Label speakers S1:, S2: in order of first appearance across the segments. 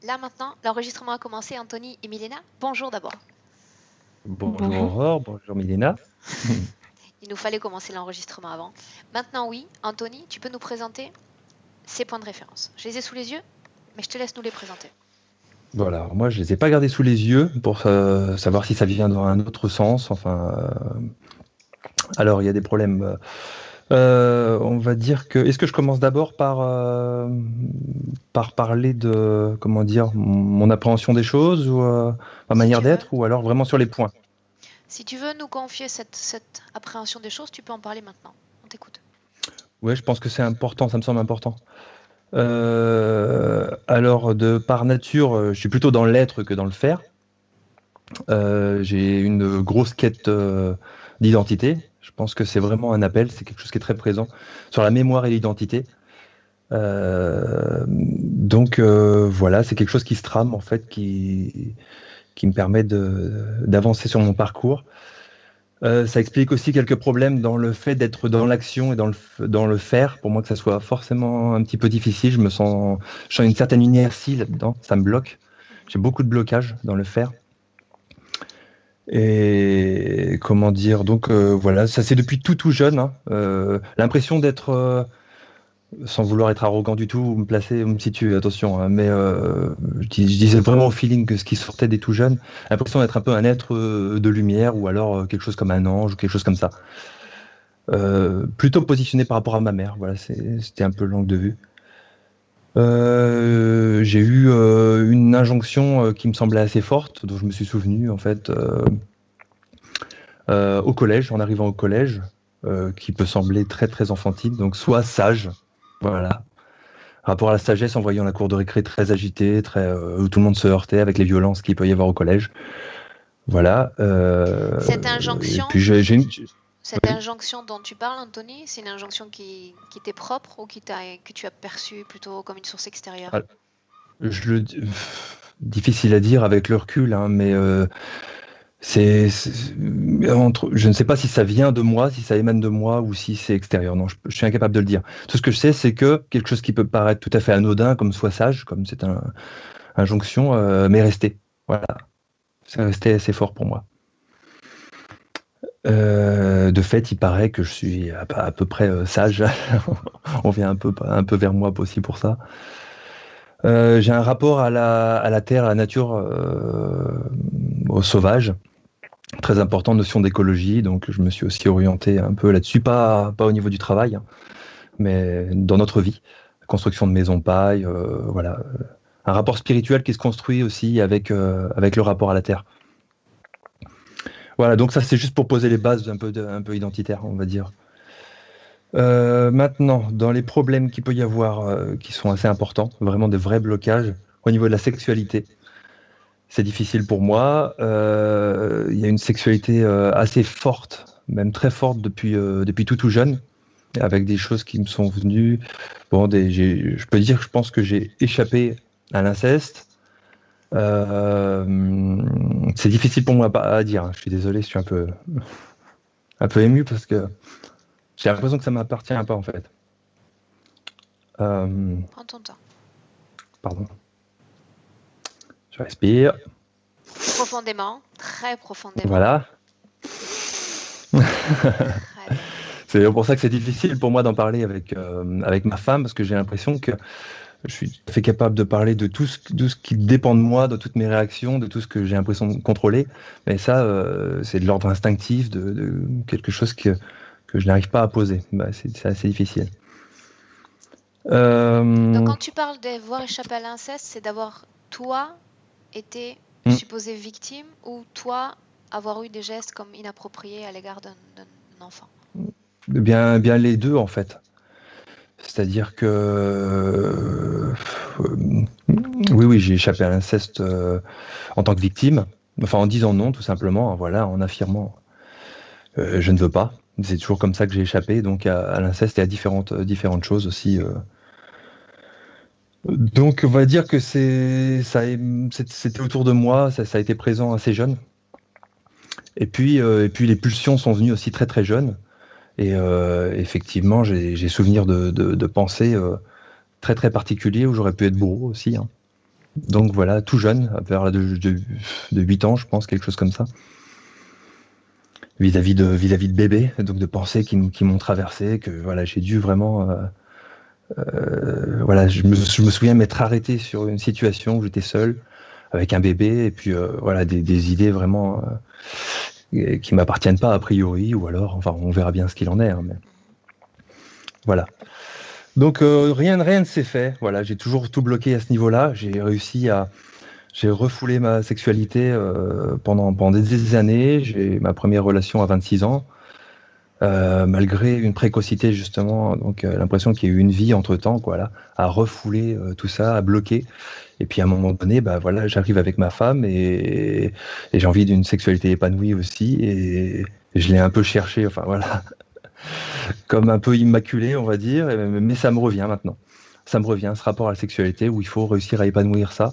S1: Là maintenant, l'enregistrement a commencé. Anthony et Milena, bonjour d'abord.
S2: Bonjour
S3: Bonjour.
S2: Aurore, bonjour Milena.
S1: Il nous fallait commencer l'enregistrement avant. Maintenant oui, Anthony, tu peux nous présenter ces points de référence. Je les ai sous les yeux, mais je te laisse nous les présenter.
S2: Voilà, alors moi je les ai pas gardés sous les yeux pour savoir si ça vient dans un autre sens. Enfin, alors il y a des problèmes. On va dire que. Est-ce que je commence d'abord par parler de comment dire mon appréhension des choses ou ma
S1: Si
S2: manière
S1: tu veux.
S2: d'être ou alors vraiment sur les points?
S1: Si tu veux nous confier cette appréhension des choses, tu peux en parler maintenant. On t'écoute.
S2: Ouais, je pense que c'est important, ça me semble important. Alors de par nature, je suis plutôt dans l'être que dans le faire. J'ai une grosse quête d'identité. Je pense que c'est vraiment un appel, c'est quelque chose qui est très présent sur la mémoire et l'identité. Voilà, c'est quelque chose qui se trame en fait, qui me permet d'avancer sur mon parcours. Ça explique aussi quelques problèmes dans le fait d'être dans l'action et dans le faire. Pour moi, que ça soit forcément un petit peu difficile, je sens une certaine inertie là-dedans, ça me bloque. J'ai beaucoup de blocages dans le faire. Et comment dire, donc voilà, ça c'est depuis tout jeune, hein. L'impression d'être, sans vouloir être arrogant du tout, ou me placer, ou me situer, attention, hein, mais je disais vraiment au feeling que ce qui sortait des tout jeunes, l'impression d'être un peu un être de lumière, ou alors quelque chose comme un ange, ou quelque chose comme ça. Plutôt positionné par rapport à ma mère, voilà, c'était un peu l'angle de vue. J'ai eu une injonction qui me semblait assez forte, dont je me suis souvenu en fait. Au collège, en arrivant au collège, qui peut sembler très très enfantine. Donc soit sage, voilà. Rapport à la sagesse en voyant la cour de récré très agitée, où tout le monde se heurtait avec les violences qu'il peut y avoir au collège. Voilà.
S1: Cette
S2: Et
S1: injonction,
S2: puis j'ai une.
S1: cette
S2: Oui.
S1: injonction dont tu parles, Anthony, c'est une injonction qui t'est propre ou que tu as perçue plutôt comme une source extérieure?
S2: Ah, je le dis- difficile à dire avec le recul, hein, mais je ne sais pas si ça vient de moi, si ça émane de moi ou si c'est extérieur. Non, je suis incapable de le dire. Tout ce que je sais, c'est que quelque chose qui peut paraître tout à fait anodin, comme soit sage, comme c'est une injonction, m'est resté. Voilà, c'est resté assez fort pour moi. De fait, il paraît que je suis à peu près sage. On vient un peu vers moi aussi pour ça. J'ai un rapport à la terre, à la nature, au sauvage. Très important, notion d'écologie, donc je me suis aussi orienté un peu là-dessus, pas au niveau du travail, hein, mais dans notre vie. Construction de maisons paille, voilà. Un rapport spirituel qui se construit aussi avec le rapport à la terre. Voilà, donc ça c'est juste pour poser les bases un peu identitaires, on va dire. Maintenant, dans les problèmes qu'il peut y avoir, qui sont assez importants, vraiment des vrais blocages, au niveau de la sexualité, c'est difficile pour moi. Il y a une sexualité assez forte, même très forte depuis tout jeune, avec des choses qui me sont venues. Bon, je peux dire que je pense que j'ai échappé à l'inceste. C'est difficile pour moi à dire, hein. Je suis désolé, je suis un peu ému parce que j'ai l'impression que ça m'appartient pas en fait. Euh,
S1: Prends ton temps.
S2: Pardon. Je respire.
S1: Profondément, très profondément.
S2: Voilà.
S1: Très bien.
S2: C'est pour ça que c'est difficile pour moi d'en parler avec ma femme, parce que j'ai l'impression que je suis tout à fait capable de parler de ce qui dépend de moi, de toutes mes réactions, de tout ce que j'ai l'impression de contrôler. Mais ça, c'est de l'ordre instinctif, de quelque chose que je n'arrive pas à poser. Bah, c'est assez difficile.
S1: Donc
S2: Euh,
S1: quand tu parles d'avoir échappé à l'inceste, c'est d'avoir toi été
S2: hmm,
S1: supposé victime ou toi avoir eu des gestes comme inappropriés à l'égard d'un enfant.
S2: bien les deux, en fait. C'est-à-dire que oui, j'ai échappé à l'inceste en tant que victime, enfin en disant non, tout simplement, hein, voilà, en affirmant je ne veux pas. C'est toujours comme ça que j'ai échappé, donc à l'inceste et à différentes choses aussi. Donc on va dire que c'était autour de moi, ça a été présent assez jeune. Et puis les pulsions sont venues aussi très très jeunes. Et effectivement, j'ai souvenir de pensées très très particuliers où j'aurais pu être bourreau aussi, hein. Donc voilà, tout jeune, vers l'âge de 8 ans, je pense, quelque chose comme ça. Vis-à-vis de bébés, donc de pensées qui m'ont traversé, que voilà, j'ai dû vraiment... voilà, je me souviens m'être arrêté sur une situation où j'étais seul, avec un bébé, et puis voilà, des idées vraiment qui m'appartiennent pas a priori, ou alors, enfin, on verra bien ce qu'il en est. Hein, mais voilà. Donc rien ne s'est fait. Voilà, j'ai toujours tout bloqué à ce niveau-là. J'ai refoulé ma sexualité pendant des années. J'ai ma première relation à 26 ans, malgré une précocité justement. Donc l'impression qu'il y a eu une vie entre temps, quoi, là, à refouler tout ça, à bloquer. Et puis à un moment donné, bah voilà, j'arrive avec ma femme et j'ai envie d'une sexualité épanouie aussi. Et je l'ai un peu cherché. Enfin voilà, comme un peu immaculé, on va dire, mais ça me revient maintenant. Ça me revient, ce rapport à la sexualité où il faut réussir à épanouir ça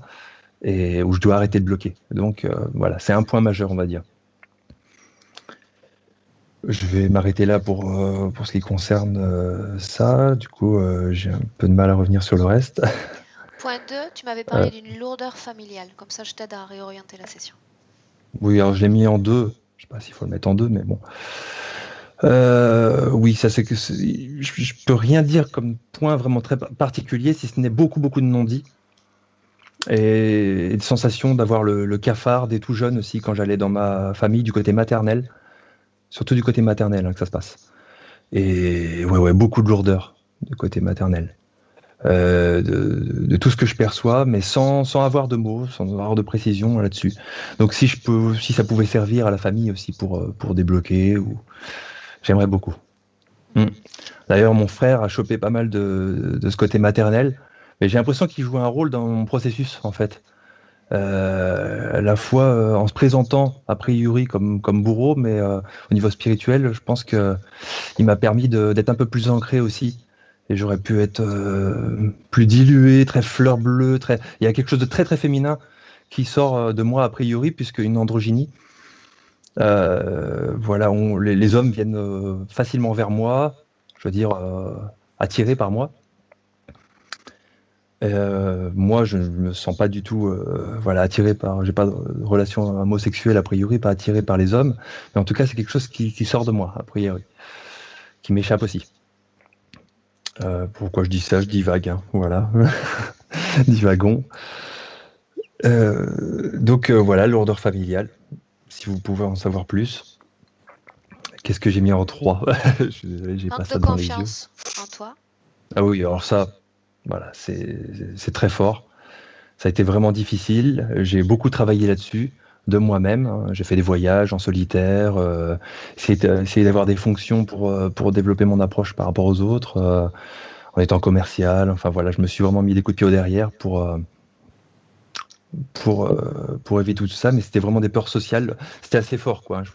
S2: et où je dois arrêter de bloquer. Donc voilà, c'est un point majeur, on va dire. Je vais m'arrêter là pour ce qui concerne ça. Du coup, j'ai un peu de mal à revenir sur le reste.
S1: Point 2, tu m'avais parlé d'une lourdeur familiale. Comme ça, je t'aide à réorienter la session.
S2: Oui, alors je l'ai mis en deux. Je sais pas s'il faut le mettre en deux, mais bon. Oui, ça c'est que je peux rien dire comme point vraiment très particulier, si ce n'est beaucoup de non-dits et de sensation d'avoir le cafard des tout jeunes aussi quand j'allais dans ma famille du côté maternel, surtout du côté maternel hein, que ça se passe. Et ouais, beaucoup de lourdeur du côté maternel. De tout ce que je perçois, mais sans avoir de mots, sans avoir de précision là-dessus. Donc si ça pouvait servir à la famille aussi pour débloquer, j'aimerais beaucoup. D'ailleurs, mon frère a chopé pas mal de ce côté maternel, mais j'ai l'impression qu'il joue un rôle dans mon processus, en fait. À la fois en se présentant, a priori, comme bourreau, mais au niveau spirituel, je pense qu'il m'a permis d'être un peu plus ancré aussi. Et j'aurais pu être plus dilué, très fleur bleue. Il y a quelque chose de très, très féminin qui sort de moi, a priori, puisque une androgynie. Voilà, les hommes viennent facilement vers moi, je veux dire, attirés par moi. Moi, je ne me sens pas du tout voilà, attiré par. J'ai pas de relation homosexuelle a priori, pas attiré par les hommes. Mais en tout cas, c'est quelque chose qui sort de moi, a priori, qui m'échappe aussi. Pourquoi je dis ça? Je divague, hein, voilà. Divagons. Donc voilà, lourdeur familiale. Si vous pouvez en savoir plus. Qu'est-ce que j'ai mis en 3? Je suis désolé, j'ai pas ça devant les yeux.
S1: Manque de confiance en toi.
S2: Ah oui, alors ça, voilà, c'est très fort. Ça a été vraiment difficile. J'ai beaucoup travaillé là-dessus, de moi-même. Hein. J'ai fait des voyages en solitaire, essayé d'avoir des fonctions pour développer mon approche par rapport aux autres, en étant commercial. Enfin voilà, je me suis vraiment mis des coups de pied au derrière pour éviter tout ça, mais c'était vraiment des peurs sociales. C'était assez fort, quoi. Je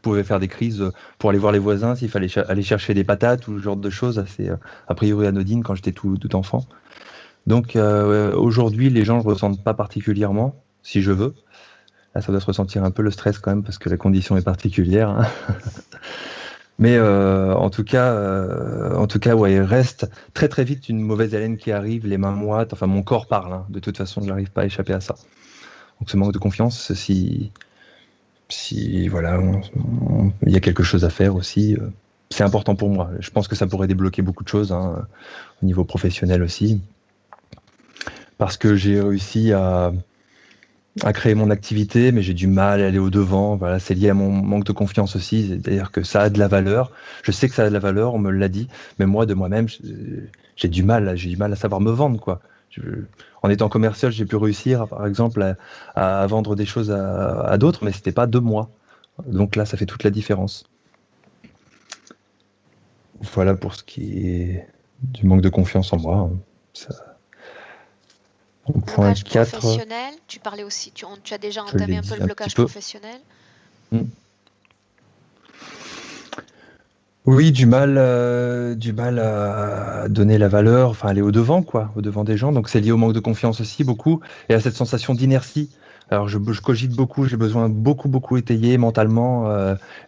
S2: pouvais faire des crises pour aller voir les voisins s'il fallait aller chercher des patates ou ce genre de choses assez a priori anodines quand j'étais tout enfant. Donc aujourd'hui, les gens ne le ressentent pas particulièrement, si je veux. Là, ça doit se ressentir un peu le stress quand même parce que la condition est particulière. Hein. Mais en tout cas, ouais, il reste très très vite une mauvaise haleine qui arrive, les mains moites. Enfin, mon corps parle. Hein. De toute façon, je n'arrive pas à échapper à ça. Donc, ce manque de confiance, si voilà, il y a quelque chose à faire aussi. C'est important pour moi. Je pense que ça pourrait débloquer beaucoup de choses hein, au niveau professionnel aussi, parce que j'ai réussi à créer mon activité, mais j'ai du mal à aller au-devant. Voilà, c'est lié à mon manque de confiance aussi, c'est-à-dire que ça a de la valeur. Je sais que ça a de la valeur, on me l'a dit, mais moi, de moi-même, j'ai du mal à savoir me vendre, quoi. En étant commercial, j'ai pu réussir, par exemple, à vendre des choses à d'autres, mais c'était pas de moi. Donc là, ça fait toute la différence. Voilà pour ce qui est du manque de confiance en moi. Ça...
S1: Blocage professionnel, tu parlais aussi, tu as déjà entamé un peu le blocage professionnel.
S2: Oui, du mal à donner la valeur, enfin aller au-devant, quoi, au-devant des gens. Donc c'est lié au manque de confiance aussi, beaucoup, et à cette sensation d'inertie. Alors je cogite beaucoup, j'ai besoin beaucoup étayer mentalement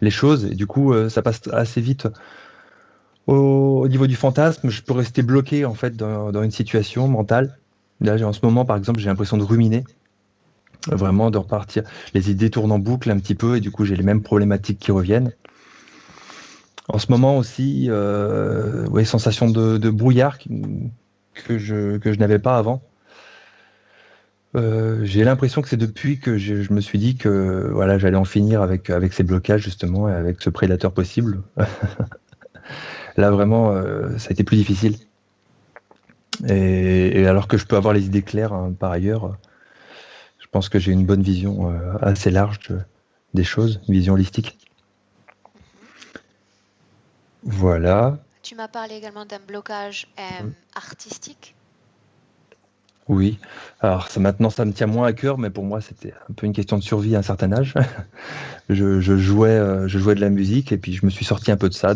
S2: les choses, et du coup ça passe assez vite au niveau du fantasme. Je peux rester bloqué en fait dans une situation mentale. Là, en ce moment, par exemple, j'ai l'impression de ruminer, vraiment de repartir. Les idées tournent en boucle un petit peu et du coup, j'ai les mêmes problématiques qui reviennent. En ce moment aussi, ouais, sensation de brouillard que je n'avais pas avant. J'ai l'impression que c'est depuis que je me suis dit que voilà, j'allais en finir avec ces blocages justement et avec ce prédateur possible. Là, vraiment, ça a été plus difficile. Et alors que je peux avoir les idées claires, hein, par ailleurs, je pense que j'ai une bonne vision assez large des choses, une vision holistique. Voilà.
S1: Tu m'as parlé également d'un blocage artistique.
S2: Oui. Alors maintenant, ça me tient moins à cœur, mais pour moi, c'était un peu une question de survie à un certain âge. Je jouais de la musique et puis je me suis sorti un peu de ça.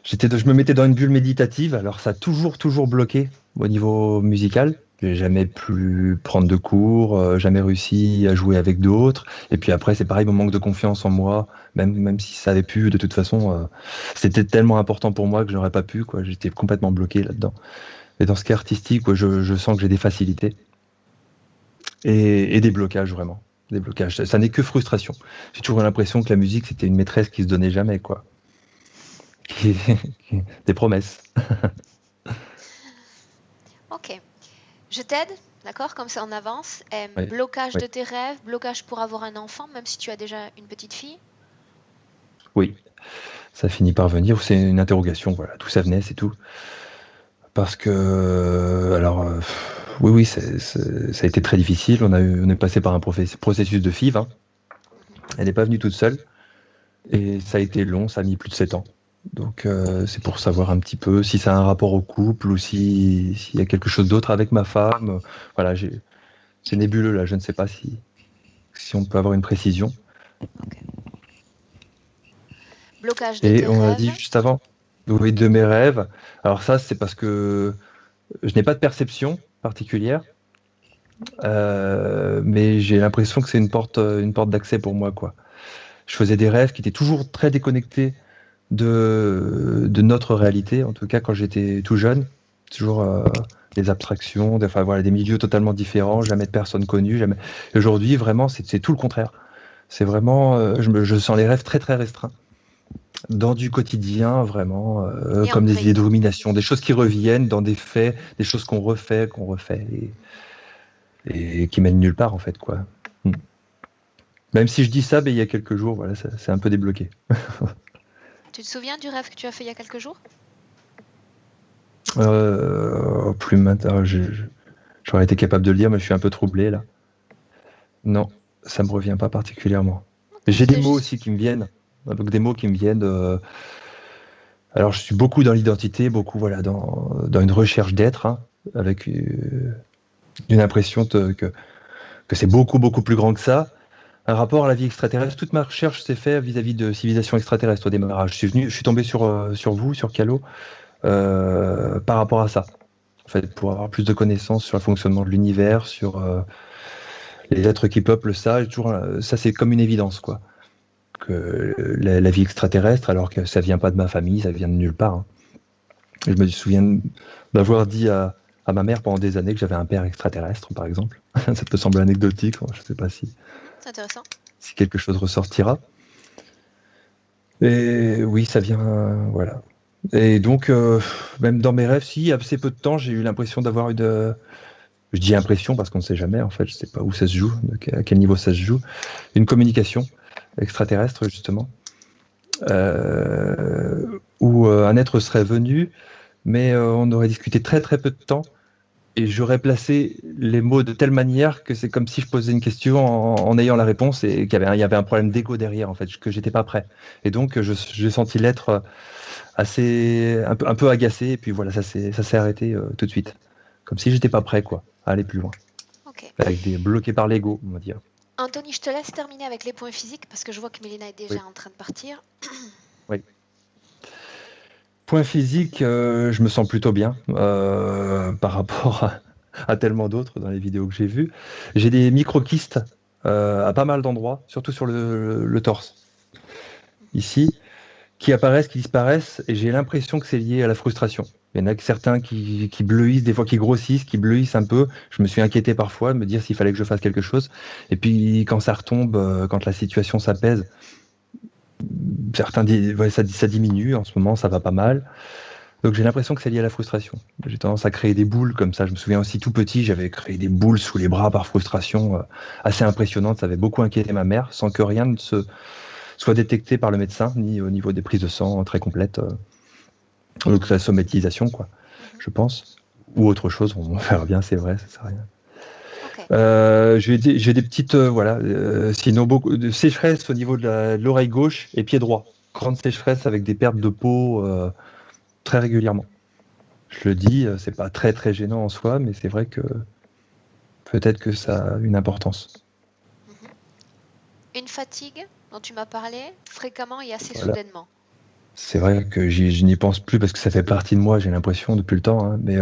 S2: Je me mettais dans une bulle méditative. Alors ça a toujours bloqué au niveau musical. J'ai jamais pu prendre de cours, jamais réussi à jouer avec d'autres. Et puis après, c'est pareil, mon manque de confiance en moi, même si ça avait pu, de toute façon, c'était tellement important pour moi que j'aurais pas pu, quoi. J'étais complètement bloqué là-dedans. Et dans ce qui est artistique, quoi, je sens que j'ai des facilités et des blocages, vraiment. Des blocages. Ça n'est que frustration. J'ai toujours l'impression que la musique, c'était une maîtresse qui se donnait jamais, quoi. Des promesses.
S1: Ok. Je t'aide, d'accord? Comme ça, on avance.
S2: Oui,
S1: Blocage
S2: oui,
S1: de tes rêves, blocage pour avoir un enfant, même si tu as déjà une petite fille.
S2: oui. Ça finit par venir. C'est une interrogation, voilà. D'où ça venait, c'est tout. Parce que, alors, oui, ça a été très difficile. On est passé par un processus de FIV, hein. Elle n'est pas venue toute seule. Et ça a été long, ça a mis plus de 7 ans. Donc, c'est pour savoir un petit peu si ça a un rapport au couple ou s'il y a quelque chose d'autre avec ma femme. Voilà, c'est nébuleux là. Je ne sais pas si on peut avoir une précision.
S1: Ok. Blocage de
S2: Et
S1: tes
S2: on a
S1: rêves.
S2: dit juste avant, oui, de mes rêves. Alors ça, c'est parce que je n'ai pas de perception particulière, mais j'ai l'impression que c'est une porte d'accès pour moi, quoi. Je faisais des rêves qui étaient toujours très déconnectés de notre réalité, en tout cas quand j'étais tout jeune. Toujours des abstractions, enfin voilà, des milieux totalement différents, jamais de personnes connues, jamais. Aujourd'hui, vraiment, c'est tout le contraire. C'est vraiment, je sens les rêves très très restreints. Dans du quotidien, vraiment,
S1: Et
S2: comme des idées
S1: ancré.
S2: de rumination, des choses qui reviennent dans des faits, des choses qu'on refait, et qui mènent nulle part, en fait, quoi. Hmm. Même si je dis ça, ben, il y a quelques jours, voilà, c'est un peu débloqué.
S1: Tu te souviens du rêve que tu as fait il y a quelques jours?
S2: Plus maintenant, j'aurais été capable de le dire, mais je suis un peu troublé, là. Non, ça me revient pas particulièrement.
S1: Ok,
S2: J'ai des
S1: c'était
S2: mots
S1: juste.
S2: aussi qui me viennent, avec des mots qui me viennent. Alors, je suis beaucoup dans l'identité, beaucoup voilà dans une recherche d'être, hein, avec une impression que c'est beaucoup plus grand que ça. Un rapport à la vie extraterrestre. Toute ma recherche s'est faite vis-à-vis de civilisation extraterrestre au démarrage. Je suis tombé sur vous, sur Calo, par rapport à ça. En fait, pour avoir plus de connaissances sur le fonctionnement de l'univers, sur les êtres qui peuplent ça, ça c'est comme une évidence, quoi. Que la vie extraterrestre, alors que ça vient pas de ma famille, ça vient de nulle part, hein. Je me souviens d'avoir dit à ma mère pendant des années que j'avais un père extraterrestre, par exemple. Ça peut sembler anecdotique, je ne sais pas
S1: C'est intéressant.
S2: si quelque chose ressortira. Et oui, ça vient, voilà. Et donc, même dans mes rêves, si, il y a assez peu de temps, j'ai eu l'impression d'avoir je dis impression parce qu'on ne sait jamais, en fait, je ne sais pas où ça se joue, à quel niveau ça se joue, une communication extraterrestre, justement, où un être serait venu, mais on aurait discuté très peu de temps, et j'aurais placé les mots de telle manière que c'est comme si je posais une question en ayant la réponse et il y avait un problème d'ego derrière, en fait, que j'étais pas prêt. Et donc, j'ai senti l'être un peu agacé, et puis voilà, ça s'est arrêté tout de suite. Comme si j'étais pas prêt, quoi, à aller plus loin.
S1: Ok.
S2: Bloqué par l'ego, on va dire.
S1: Anthony, je te laisse terminer avec les points physiques parce que je vois que Mélina est déjà
S2: Oui,
S1: en train de partir.
S2: oui. Point physique, je me sens plutôt bien par rapport à tellement d'autres dans les vidéos que j'ai vues. J'ai des micro-kystes à pas mal d'endroits, surtout sur le torse, ici, qui apparaissent, qui disparaissent, et j'ai l'impression que c'est lié à la frustration. Il y en a que certains qui bleuissent, des fois qui grossissent, qui bleuissent un peu. Je me suis inquiété parfois de me dire s'il fallait que je fasse quelque chose. Et puis quand ça retombe, quand la situation s'apaise, certains disent ouais, ça diminue. En ce moment, ça va pas mal. Donc j'ai l'impression que c'est lié à la frustration. J'ai tendance à créer des boules comme ça. Je me souviens aussi tout petit, j'avais créé des boules sous les bras par frustration assez impressionnantes. Ça avait beaucoup inquiété ma mère sans que rien ne se soit détecté par le médecin, ni au niveau des prises de sang très complètes. Donc la somatisation, quoi, je pense. Ou autre chose, on verra bien, c'est vrai, ça sert à rien.
S1: Ok.
S2: J'ai des petites, voilà, sinon beaucoup de sécheresse au niveau de l'oreille gauche et pied droit. Grande sécheresse avec des pertes de peau très régulièrement. Je le dis, c'est pas très très gênant en soi, mais c'est vrai que peut-être que ça a une importance.
S1: Mhm. Une fatigue dont tu m'as parlé fréquemment et assez
S2: Voilà.
S1: soudainement.
S2: C'est vrai que je n'y pense plus parce que ça fait partie de moi, j'ai l'impression, depuis le temps. Hein, mais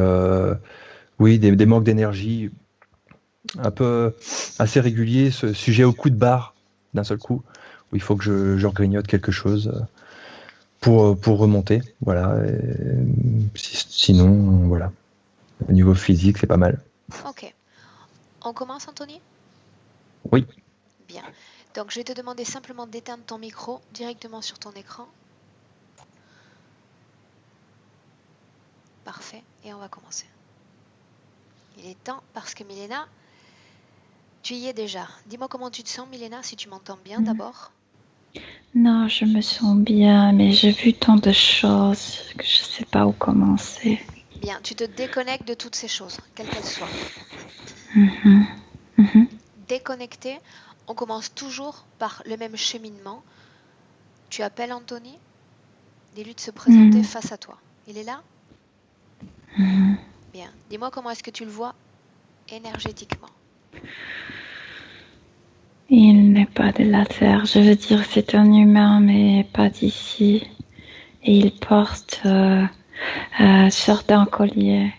S2: oui, des manques d'énergie un peu assez réguliers, ce sujet au coup de barre d'un seul coup, où il faut que je regrignote quelque chose pour remonter. Voilà. Sinon, voilà. Au niveau physique, c'est pas mal.
S1: Ok. On commence, Anthony?
S2: Oui,
S1: Bien. Donc, je vais te demander simplement d'éteindre ton micro directement sur ton écran. Parfait. Et on va commencer. Il est temps parce que Milena, tu y es déjà. Dis-moi comment tu te sens, Milena, si tu m'entends bien d'abord.
S3: Non, je me sens bien, mais j'ai vu tant de choses que je ne sais pas où commencer.
S1: Bien, tu te déconnectes de toutes ces choses, quelles qu'elles soient.
S3: Mhm, mhm.
S1: Déconnecté, on commence toujours par le même cheminement. Tu appelles Anthony, dis-lui de se présenter face à toi. Il est là? Bien. Dis-moi comment est-ce que tu le vois énergétiquement.
S3: Il n'est pas de la Terre. Je veux dire, c'est un humain, mais pas d'ici. Et il porte sorte d'un collier.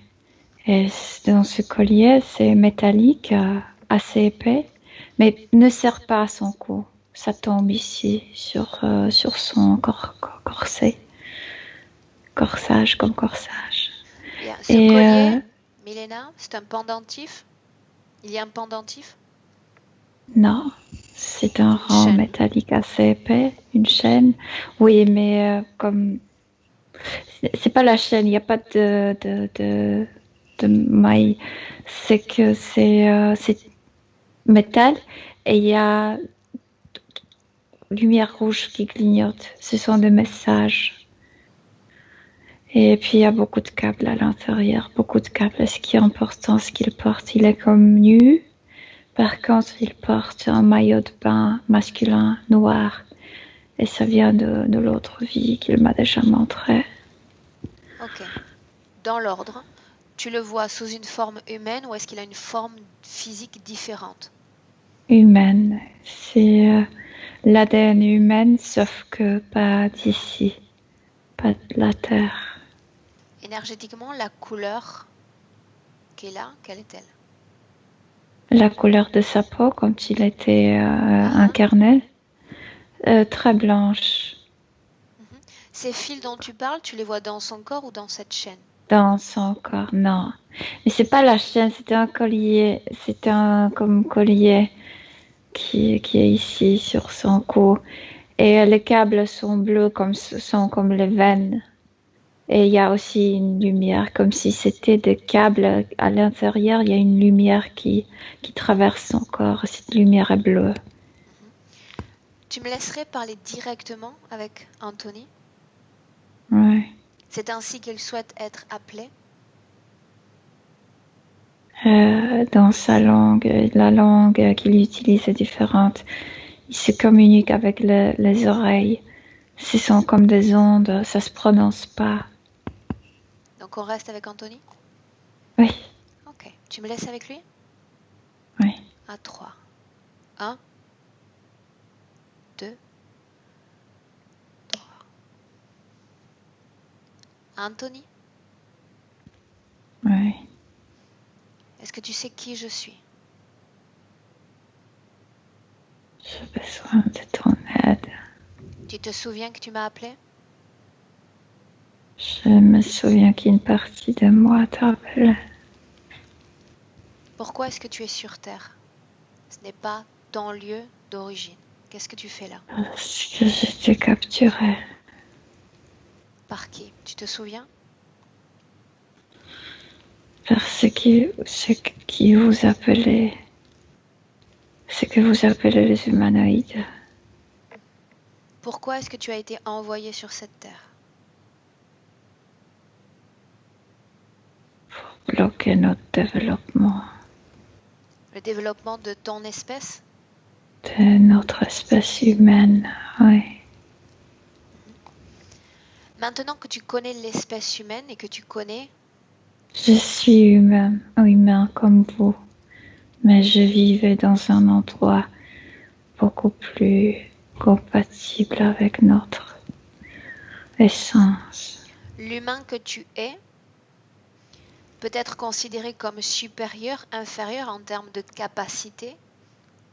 S3: Et dans ce collier, c'est métallique, assez épais, mais ne sert pas à son cou. Ça tombe ici, sur son corset. Corsage comme corsage.
S1: Bien. Ce
S3: Et
S1: collier, Milena, c'est un pendentif. Il y a un pendentif?
S3: non, c'est un
S1: Une
S3: rang
S1: chaîne.
S3: métallique assez épais, une chaîne. Oui, mais comme c'est pas la chaîne, il n'y a pas de maille. C'est que c'est métal et il y a lumière rouge qui clignote. Ce sont des messages. Et puis il y a beaucoup de câbles à l'intérieur, beaucoup de câbles. Et ce qui est important, ce qu'il porte, il est comme nu. Par contre, il porte un maillot de bain masculin noir. Et ça vient de l'autre vie qu'il m'a déjà montré.
S1: Ok. Dans l'ordre, tu le vois sous une forme humaine ou est-ce qu'il a une forme physique différente?
S3: Humaine. C'est l'ADN humain, sauf que pas d'ici. Pas de la Terre.
S1: Énergétiquement, la couleur qui est là, quelle est-elle?
S3: La couleur de sa peau, quand il était
S1: Ah,
S3: incarné, très blanche.
S1: mhm. Ces fils dont tu parles, tu les vois dans son corps ou dans cette chaîne?
S3: Dans son corps, non. Mais c'est pas la chaîne, c'était un collier. C'était un comme collier qui est ici sur son cou. Et les câbles sont bleus sont comme les veines. Et il y a aussi une lumière, comme si c'était des câbles à l'intérieur. Il y a une lumière qui traverse son corps. Cette lumière est bleue.
S1: Mhm. Tu me laisserais parler directement avec Anthony?
S3: Ouais.
S1: C'est ainsi qu'il souhaite être appelé?
S3: Dans sa langue, la langue qu'il utilise est différente. Il se communique avec les oreilles. Ce sont comme des ondes, ça se prononce pas.
S1: Donc on reste avec Anthony?
S3: Oui,
S1: Ok. Tu me laisses avec lui?
S3: oui.
S1: À 3. 1, 2, 3. Anthony,
S3: Oui.
S1: est-ce que tu sais qui je suis?
S3: J'ai besoin de ton aide.
S1: Tu te souviens que tu m'as appelé?
S3: Je me souviens qu'une partie de moi t'appelait.
S1: Pourquoi est-ce que tu es sur Terre? Ce n'est pas ton lieu d'origine. Qu'est-ce que tu fais là?
S3: Parce que j'étais capturée.
S1: Par qui? Tu te souviens?
S3: Parce que ce qui vous appelez, ce que vous appelez les humanoïdes.
S1: Pourquoi est-ce que tu as été envoyé sur cette Terre?
S3: Bloquer notre développement,
S1: Le développement de ton espèce?
S3: de notre espèce humaine, oui.
S1: Maintenant que tu connais l'espèce humaine et que tu connais,
S3: Je suis humain comme vous, mais je vivais dans un endroit beaucoup plus compatible avec notre essence.
S1: l'humain que tu es peut être considéré comme supérieur, inférieur en termes de capacité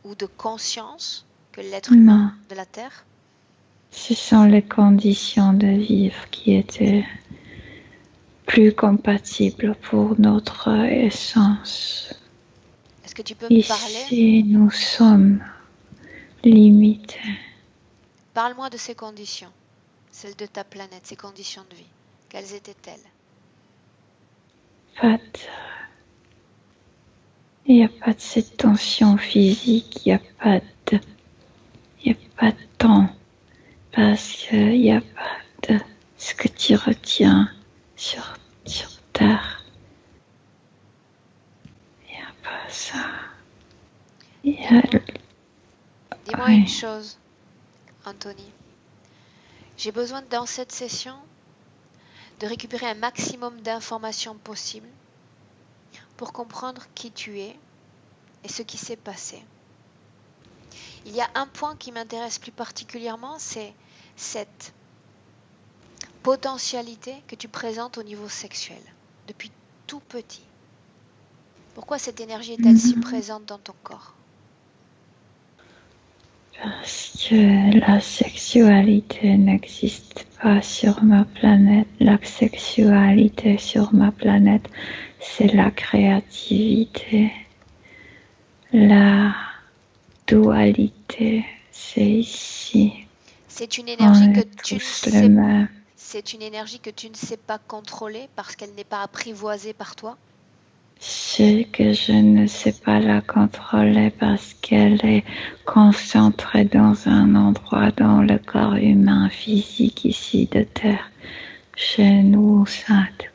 S1: ou de conscience que l'être humain de la Terre?
S3: Ce sont les conditions de vivre qui étaient plus compatibles pour notre essence.
S1: Est-ce que tu peux me parler?
S3: Ici, nous sommes limités.
S1: Parle-moi de ces conditions, celles de ta planète, ces conditions de vie. Quelles étaient-elles?
S3: Il n'y a pas de cette tension physique, il n'y a pas de temps, parce qu'il n'y a pas de ce que tu retiens sur Terre. Il n'y a pas ça.
S1: Dis-moi une chose, Anthony. J'ai besoin dans cette session de récupérer un maximum d'informations possibles pour comprendre qui tu es et ce qui s'est passé. Il y a un point qui m'intéresse plus particulièrement, c'est cette potentialité que tu présentes au niveau sexuel, depuis tout petit. Pourquoi cette énergie est-elle si présente dans ton corps?
S3: Parce que la sexualité n'existe pas sur ma planète. La sexualité sur ma planète, c'est la créativité. La dualité, c'est ici.
S1: C'est une énergie que tu ne sais pas contrôler parce qu'elle n'est pas apprivoisée par toi?
S3: C'est que je ne sais pas la contrôler parce qu'elle est concentrée dans un endroit dans le corps humain physique ici de Terre. Chez nous, cette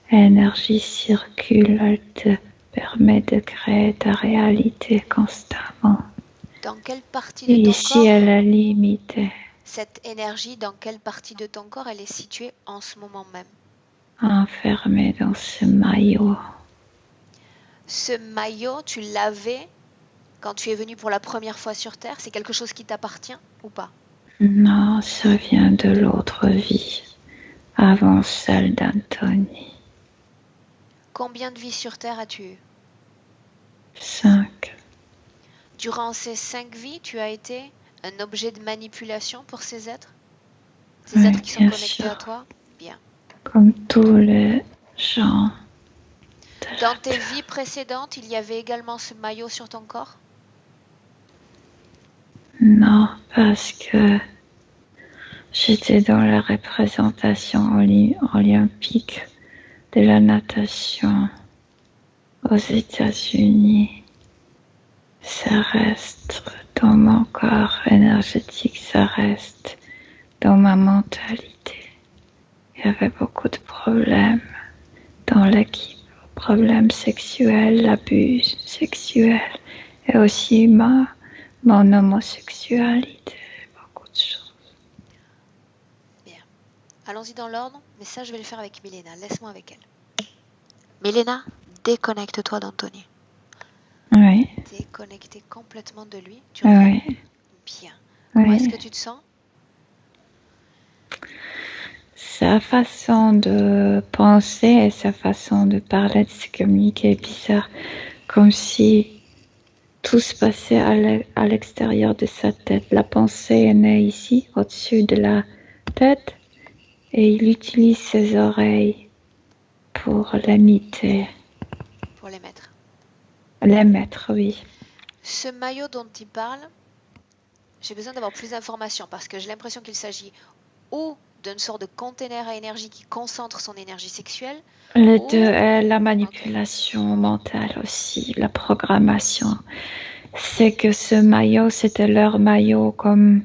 S3: énergie circule, elle te permet de créer ta réalité constamment.
S1: Dans quelle partie de ton corps?
S3: Ici, elle est limitée.
S1: Cette énergie, dans quelle partie de ton corps elle est située en ce moment même?
S3: Enfermée dans ce maillot.
S1: Ce maillot, tu l'avais quand tu es venu pour la première fois sur Terre? C'est quelque chose qui t'appartient ou pas?
S3: Non, ça vient de l'autre vie, avant celle d'Anthony.
S1: Combien de vies sur Terre as-tu eu?
S3: 5.
S1: Durant ces 5 vies, tu as été un objet de manipulation pour ces êtres? Ces êtres qui sont connectés à toi? Bien.
S3: Comme tous les gens.
S1: Dans tes vies précédentes, il y avait également ce maillot sur ton corps?
S3: Non, parce que j'étais dans la représentation olympique de la natation aux États-Unis. Ça reste dans mon corps énergétique, ça reste dans ma mentalité. Il y avait beaucoup de problèmes dans l'équipe. Problèmes sexuels, abus sexuels et aussi mon homosexualité, beaucoup de choses.
S1: Bien. Allons-y dans l'ordre, mais ça je vais le faire avec Milena. Laisse-moi avec elle. Milena, déconnecte-toi d'Anthony.
S3: Oui.
S1: Déconnectez complètement de lui.
S3: Tu oui.
S1: Bien.
S3: Oui.
S1: Comment est-ce que tu te sens?
S3: Sa façon de penser et sa façon de parler, de se communiquer est bizarre, comme si tout se passait à l'extérieur de sa tête. La pensée est née ici, au-dessus de la tête, Et il utilise ses oreilles pour l'imiter.
S1: Pour les mettre.
S3: Les mettre, oui.
S1: Ce maillot dont il parle, j'ai besoin d'avoir plus d'informations parce que j'ai l'impression qu'il s'agit ou d'une sorte de container à énergie qui concentre son énergie sexuelle.
S3: Les deux, la manipulation mentale aussi, la programmation. C'est que ce maillot, c'était leur maillot comme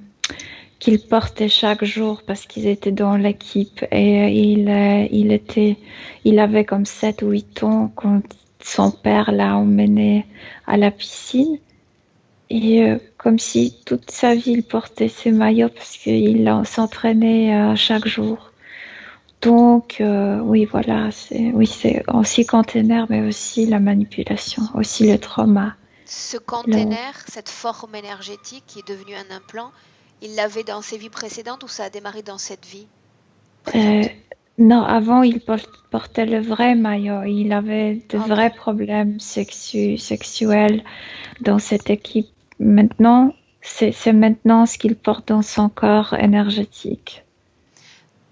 S3: qu'ils portaient chaque jour parce qu'ils étaient dans l'équipe et il avait comme 7 ou 8 ans quand son père l'a emmené à la piscine. Et comme si toute sa vie il portait ce maillot parce qu'il s'entraînait chaque jour. Donc oui voilà, c'est aussi container mais aussi la manipulation, aussi le trauma.
S1: Ce container, cette forme énergétique qui est devenue un implant, il l'avait dans ses vies précédentes ou ça a démarré dans cette vie présente?
S3: Non, avant il portait le vrai maillot. Il avait de vrais problèmes sexuels dans cette équipe. Maintenant, c'est maintenant ce qu'il porte dans son corps énergétique.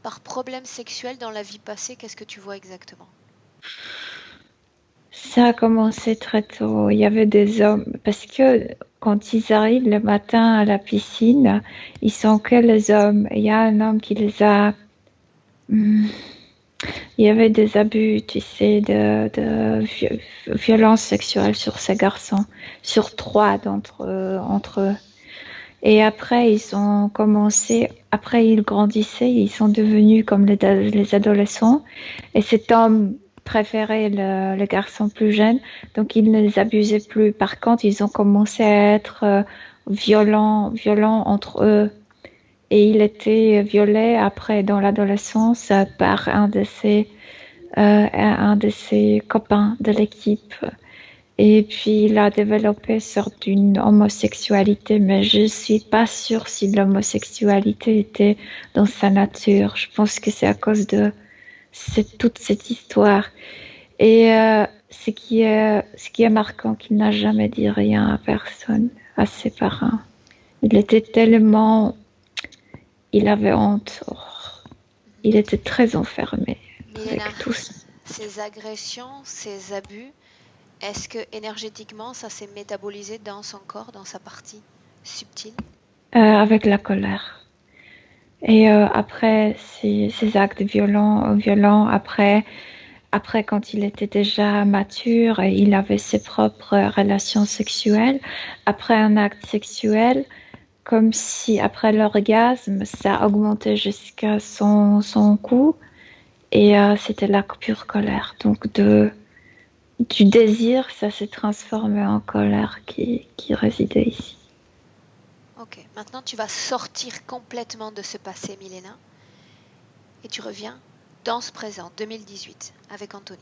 S1: Par problème sexuel dans la vie passée, qu'est-ce que tu vois exactement?
S3: Ça a commencé très tôt. Il y avait des hommes, parce que quand ils arrivent le matin à la piscine, ils sont que les hommes. Il y a un homme qui les a... Il y avait des abus, tu sais, de violence sexuelle sur ces garçons, sur 3 entre eux. Et après, ils ont commencé, après ils grandissaient, ils sont devenus comme les adolescents. Et cet homme préférait le garçon plus jeune, donc il ne les abusait plus. Par contre, ils ont commencé à être violents entre eux. Et il était violé après dans l'adolescence par un de ses copains de l'équipe. Et puis il a développé une sorte d'une homosexualité, mais je suis pas sûre si l'homosexualité était dans sa nature. Je pense que c'est à cause de toute cette histoire. Et ce qui est marquant, qu'il n'a jamais dit rien à personne, à ses parents. Il était tellement, il avait honte. Il était très enfermé avec tout ça.
S1: Ces agressions, ces abus, est-ce que énergétiquement ça s'est métabolisé dans son corps, dans sa partie subtile?
S3: Avec la colère. Et après ces actes violents, après quand il était déjà mature, il avait ses propres relations sexuelles. Après un acte sexuel, comme si après l'orgasme, ça augmentait jusqu'à son cou. Et c'était la pure colère. Donc du désir, ça s'est transformé en colère qui résidait ici.
S1: Ok, maintenant tu vas sortir complètement de ce passé, Milena, et tu reviens dans ce présent, 2018, avec Anthony.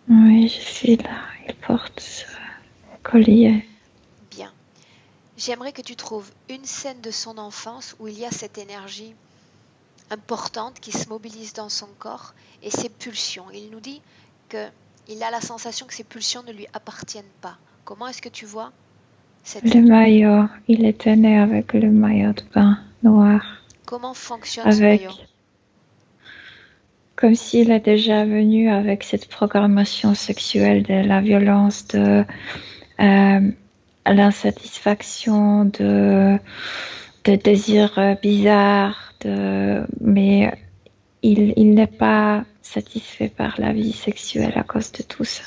S3: Oui, je suis là, il porte ce collier.
S1: Bien. J'aimerais que tu trouves une scène de son enfance où il y a cette énergie importante qui se mobilise dans son corps et ses pulsions. Il nous dit qu'il a la sensation que ses pulsions ne lui appartiennent pas. Comment est-ce que tu vois
S3: le maillot, il était né avec le maillot de bain noir.
S1: Comment fonctionne ce maillot?
S3: Comme s'il est déjà venu avec cette programmation sexuelle de la violence, de l'insatisfaction, de désirs bizarres, mais il n'est pas satisfait par la vie sexuelle à cause de tout ça.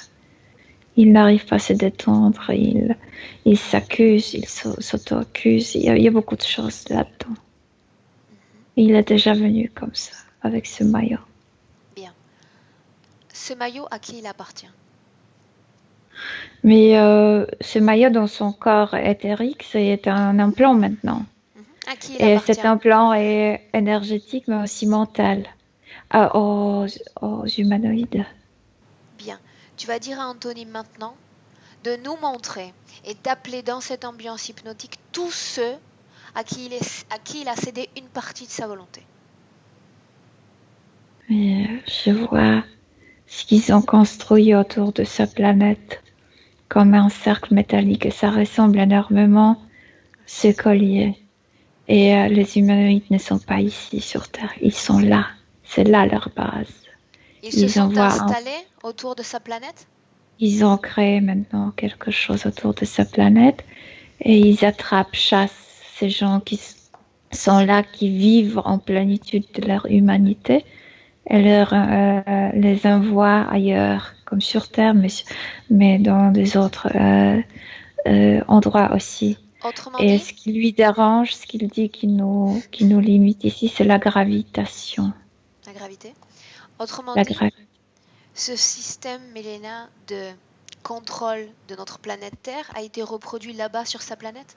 S3: Il n'arrive pas à se détendre, il s'accuse, il s'auto-accuse, il y a beaucoup de choses là-dedans. Il est déjà venu comme ça, avec ce maillot.
S1: Bien. Ce maillot, à qui il appartient?
S3: Mais ce maillot dans son corps éthérique, c'est un implant maintenant.
S1: À qui il appartient?
S3: Et cet implant est énergétique, mais aussi mental, aux humanoïdes.
S1: Bien. Tu vas dire à Anthony maintenant de nous montrer et d'appeler dans cette ambiance hypnotique tous ceux à qui il a cédé une partie de sa volonté.
S3: Et je vois ce qu'ils ont construit autour de sa planète comme un cercle métallique et ça ressemble énormément à ce collier. Et les humanoïdes ne sont pas ici sur Terre, ils sont là. C'est là leur base.
S1: Ils se sont installés autour de sa planète?
S3: Ils ont créé maintenant quelque chose autour de sa planète et ils attrapent, chassent ces gens qui sont là, qui vivent en plénitude de leur humanité et les envoient ailleurs, comme sur Terre, mais dans des autres endroits aussi.
S1: Autrement
S3: Et
S1: dit,
S3: ce qui lui dérange, ce qu'il dit qui nous limite ici, c'est la gravitation.
S1: la gravité. Autrement
S3: La
S1: dit,
S3: gravité.
S1: ce système, Milena, de contrôle de notre planète Terre a été reproduit là-bas sur sa planète?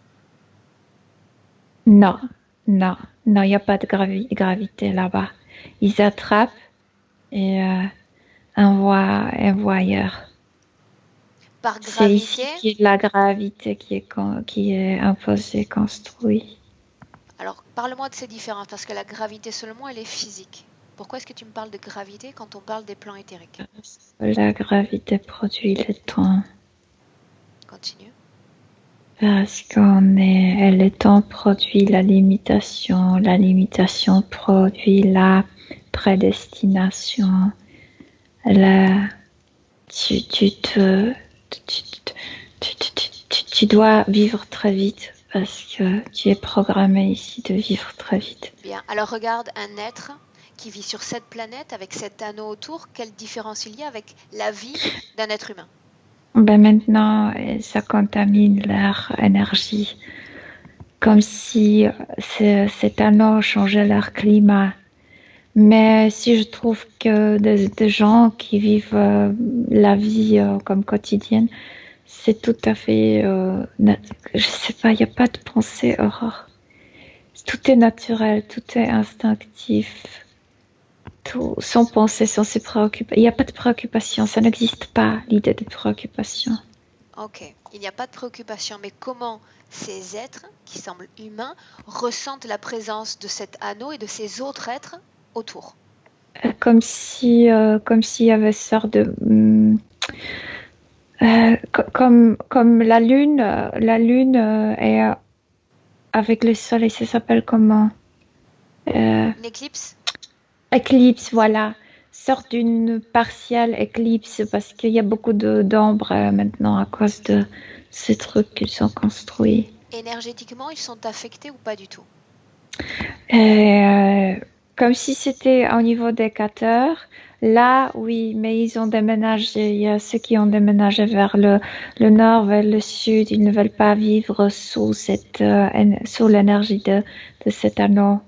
S3: Non, non, non, il n'y a pas de gravité là-bas. Ils attrapent et envoient ailleurs.
S1: Par
S3: C'est ici
S1: gravité?
S3: qui est la gravité qui est imposée, construite.
S1: Alors, parle-moi de ces différences, parce que la gravité seulement, elle est physique. Pourquoi est-ce que tu me parles de gravité quand on parle des plans éthériques?
S3: La gravité produit le temps.
S1: Continue.
S3: Parce le temps produit la limitation produit la prédestination. Tu dois vivre très vite parce que tu es programmé ici de vivre très vite.
S1: Bien, alors regarde un être qui vit sur cette planète avec cet anneau autour, quelle différence il y a avec la vie d'un être humain?
S3: Ben maintenant, ça contamine leur énergie, comme si cet anneau changeait leur climat. Mais si je trouve que des gens qui vivent la vie comme quotidienne, c'est tout à fait, je sais pas, il n'y a pas de pensée horreur. Tout est naturel, tout est instinctif, tout, sans penser, sans se préoccuper. Il n'y a pas de préoccupation, ça n'existe pas, l'idée de préoccupation.
S1: Ok, il n'y a pas de préoccupation, mais comment ces êtres, qui semblent humains, ressentent la présence de cet anneau et de ces autres êtres autour?
S3: Comme s'il y avait une sorte de... comme la lune est avec le soleil, ça s'appelle comment?
S1: Une éclipse?
S3: Éclipse, voilà. Sorte d'une partielle éclipse parce qu'il y a beaucoup d'ombre maintenant à cause de ces trucs qu'ils sont construits.
S1: Énergétiquement, ils sont affectés ou pas du tout?
S3: Comme si c'était au niveau des capteurs. Là, oui, mais ils ont déménagé. Il y a ceux qui ont déménagé vers le nord, vers le sud. Ils ne veulent pas vivre sous sous l'énergie de cet anneau.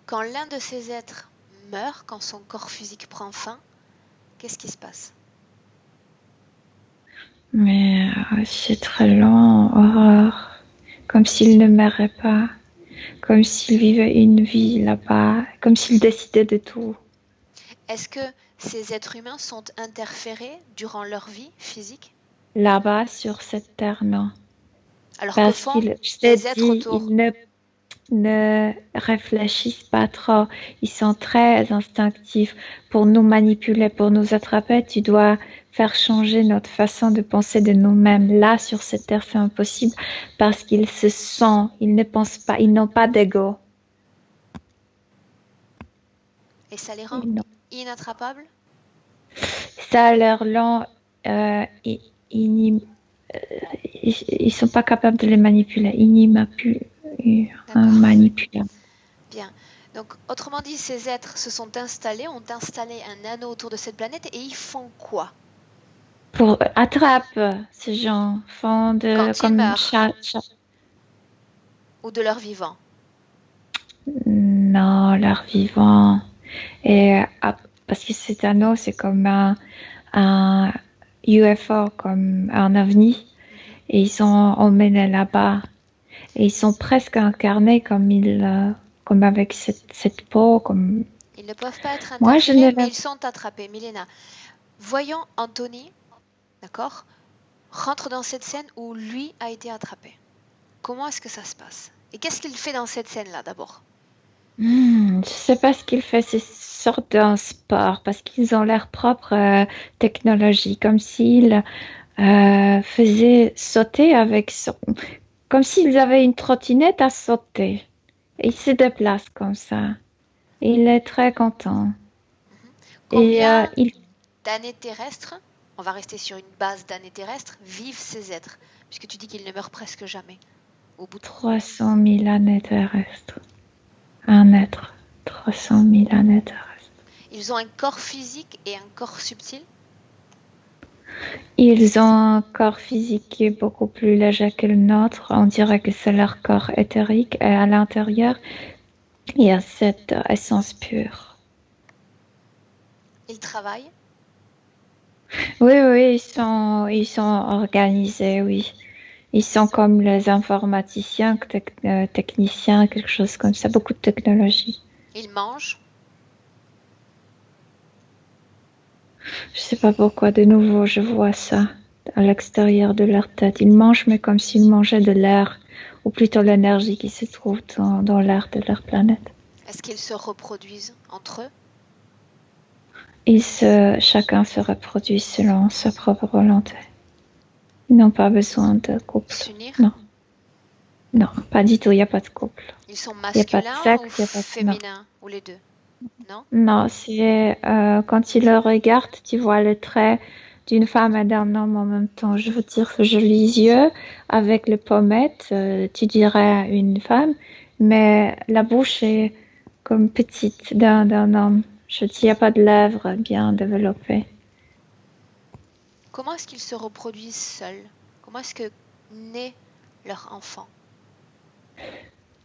S1: Quand l'un de ces êtres meurt, quand son corps physique prend fin, qu'est-ce qui se passe?
S3: Mais c'est très lent, horreur. Comme s'il ne meurait pas. Comme s'il vivait une vie là-bas. Comme s'il décidait de tout.
S1: Est-ce que ces êtres humains sont interférés durant leur vie physique?
S3: Là-bas, sur cette terre, non.
S1: Alors que
S3: Parce
S1: font
S3: qu'ils, je
S1: les
S3: t'ai
S1: êtres
S3: dit,
S1: autour?
S3: ils ne réfléchissent pas trop. Ils sont très instinctifs. Pour nous manipuler, pour nous attraper, tu dois faire changer notre façon de penser de nous-mêmes. Là, sur cette terre, c'est impossible parce qu'ils se sentent, ils ne pensent pas, ils n'ont pas d'ego.
S1: Et ça les rend inattrapables?
S3: Ça a l'air lent. Ils sont pas capables de les manipuler. Manipulables.
S1: Bien. Donc, autrement dit, ces êtres se sont installés, ont installé un anneau autour de cette planète et ils font quoi?
S3: Pour attraper ces gens, font de
S1: Quand ils
S3: comme
S1: meurent? Ou de leur vivant?
S3: Non, leur vivant. Et parce que cet anneau, c'est comme un UFO, comme un ovni. Et ils sont emmenés là-bas. Et ils sont presque incarnés comme avec cette peau. Comme...
S1: Ils ne peuvent pas être
S3: Moi,
S1: interférés, mais ils sont attrapés. Milena, voyons Anthony, d'accord, rentre dans cette scène où lui a été attrapé. Comment est-ce que ça se passe? Et qu'est-ce qu'il fait dans cette scène-là, d'abord?
S3: Je sais pas ce qu'il fait, c'est sorte d'un sport, parce qu'ils ont leur propre technologie, comme s'il faisait sauter avec comme s'ils avaient une trottinette à sauter. Et il se déplace comme ça. Et il est très content. Et
S1: Combien
S3: il
S1: d'années terrestres, on va rester sur une base d'années terrestres, vivent ces êtres? Puisque tu dis qu'ils ne meurent presque jamais. Au bout de
S3: 300 000 années terrestres. Un être. 300 000 années terrestres.
S1: Ils ont un corps physique et un corps subtil?
S3: Ils ont un corps physique qui est beaucoup plus léger que le nôtre. On dirait que c'est leur corps éthérique. Et à l'intérieur, il y a cette essence pure.
S1: Ils travaillent?
S3: Oui, ils sont organisés, oui. Ils sont comme les informaticiens, techniciens, quelque chose comme ça, beaucoup de technologie.
S1: Ils mangent?
S3: Je sais pas pourquoi, de nouveau, je vois ça à l'extérieur de leur tête. Ils mangent, mais comme s'ils mangeaient de l'air, ou plutôt l'énergie qui se trouve dans l'air de leur planète.
S1: Est-ce qu'ils se reproduisent entre eux?
S3: Chacun se reproduit selon sa propre volonté. Ils n'ont pas besoin de couple.
S1: S'unir?
S3: Non, pas du tout, il n'y a pas de couple.
S1: Ils sont
S3: Il n'y a pas de
S1: masculins
S3: sexe,
S1: ou
S3: il n'y a pas de...
S1: féminins? Ou les deux? Non?
S3: Non, c'est quand tu le regardes, tu vois le trait d'une femme et d'un homme en même temps. Je veux dire, jolis yeux avec les pommettes, tu dirais une femme, mais la bouche est comme petite d'un homme. Je dis, il n'y a pas de lèvres bien développées.
S1: Comment est-ce qu'ils se reproduisent seuls? Comment est-ce que naît leur enfant?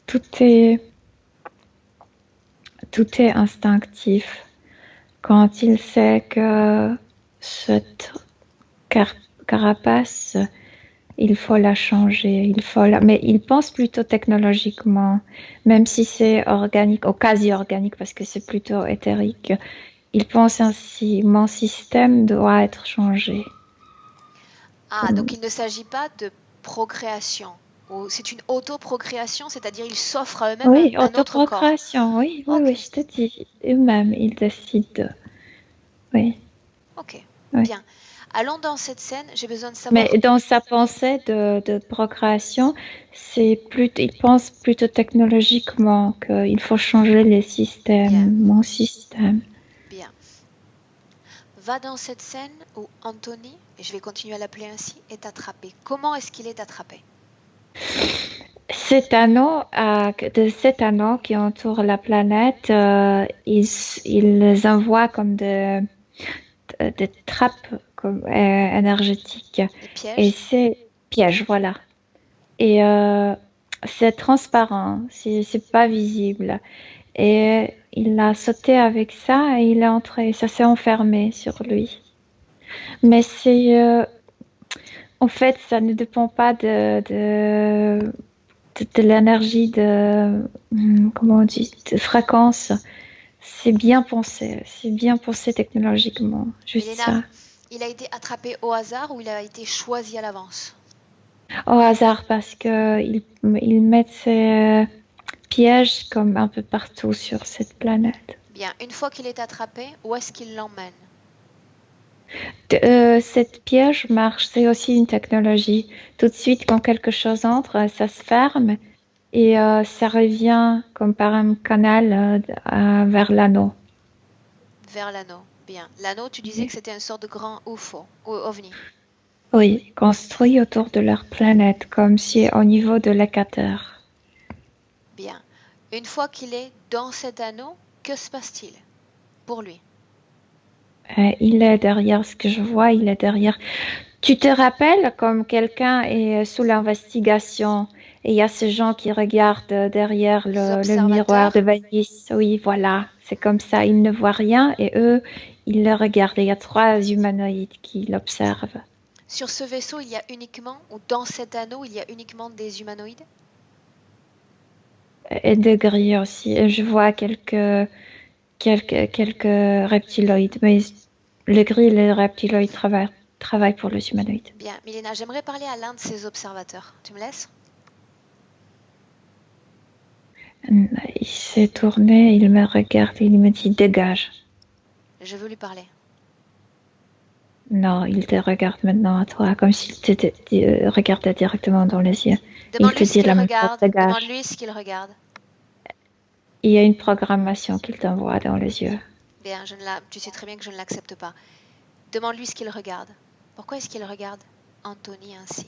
S3: Tout est, tout est instinctif. Quand il sait que cette carapace, il faut la changer, mais il pense plutôt technologiquement, même si c'est organique, ou quasi organique, parce que c'est plutôt éthérique. Il pense ainsi, mon système doit être changé.
S1: Ah, donc il ne s'agit pas de procréation. C'est une autoprocréation, c'est-à-dire ils s'offrent à eux-mêmes
S3: Oui,
S1: un autre corps.
S3: autoprocréation, oui,
S1: Ok,
S3: je te dis, eux-mêmes, ils décident. Oui,
S1: ok,
S3: oui.
S1: bien. Allons dans cette scène, j'ai besoin de
S3: Mais
S1: savoir.
S3: dans sa pensée de procréation, il pense plutôt technologiquement qu'il faut changer les
S1: Bien,
S3: systèmes, mon système.
S1: bien. Va dans cette scène où Anthony, et je vais continuer à l'appeler ainsi, est attrapé. Comment est-ce qu'il est attrapé?
S3: De cet anneau qui entoure la planète, ils les envoient comme des trappes énergétiques.
S1: Les
S3: Et
S1: pièges?
S3: c'est piège, voilà. Et c'est transparent, c'est pas visible. Et il a sauté avec ça et il est entré, ça s'est enfermé sur lui. Mais en fait, ça ne dépend pas de l'énergie comment on dit, de fréquence. C'est bien pensé technologiquement, juste
S1: Milena,
S3: ça.
S1: il a été attrapé au hasard ou il a été choisi à l'avance?
S3: Au hasard parce que ils mettent ces pièges comme un peu partout sur cette planète.
S1: Bien, une fois qu'il est attrapé, où est-ce qu'il l'emmène?
S3: Cette piège marche, c'est aussi une technologie. Tout de suite, quand quelque chose entre, ça se ferme et ça revient comme par un canal vers l'anneau.
S1: Vers l'anneau. Bien. L'anneau, tu disais que
S3: Oui.
S1: c'était une sorte de grand UFO, ou ovni.
S3: Oui, construit autour de leur planète, comme si au niveau de l'équateur.
S1: Bien. Une fois qu'il est dans cet anneau, que se passe-t-il pour lui?
S3: Il est derrière ce que je vois, il est derrière. Tu te rappelles comme quelqu'un est sous l'investigation et il y a ces gens qui regardent derrière
S1: Les
S3: le miroir de
S1: observateurs?
S3: Venise. Oui, voilà, c'est comme ça. Ils ne voient rien et eux, ils le regardent. Il y a trois humanoïdes qui l'observent.
S1: Sur ce vaisseau, il y a uniquement, ou dans cet anneau, il y a uniquement des humanoïdes?
S3: Et de gris aussi. Et je vois quelques reptiloïdes. Mais le gris et le reptiloïde travaillent pour les humanoïdes.
S1: Bien. Milena, j'aimerais parler à l'un de ces observateurs. Tu me laisses?
S3: Il s'est tourné, il me regarde et il me dit dégage.
S1: Je veux lui parler.
S3: Non, il te regarde maintenant à toi, comme s'il te regardait directement dans les yeux. Il te
S1: Demande-lui ce
S3: dit
S1: qu'il
S3: la même chose,
S1: regarde.
S3: dégage.
S1: Demande-lui ce qu'il regarde.
S3: Il y a une programmation qu'il t'envoie dans les yeux.
S1: Bien, tu sais très bien que je ne l'accepte pas. Demande-lui ce qu'il regarde. Pourquoi est-ce qu'il regarde Anthony ainsi?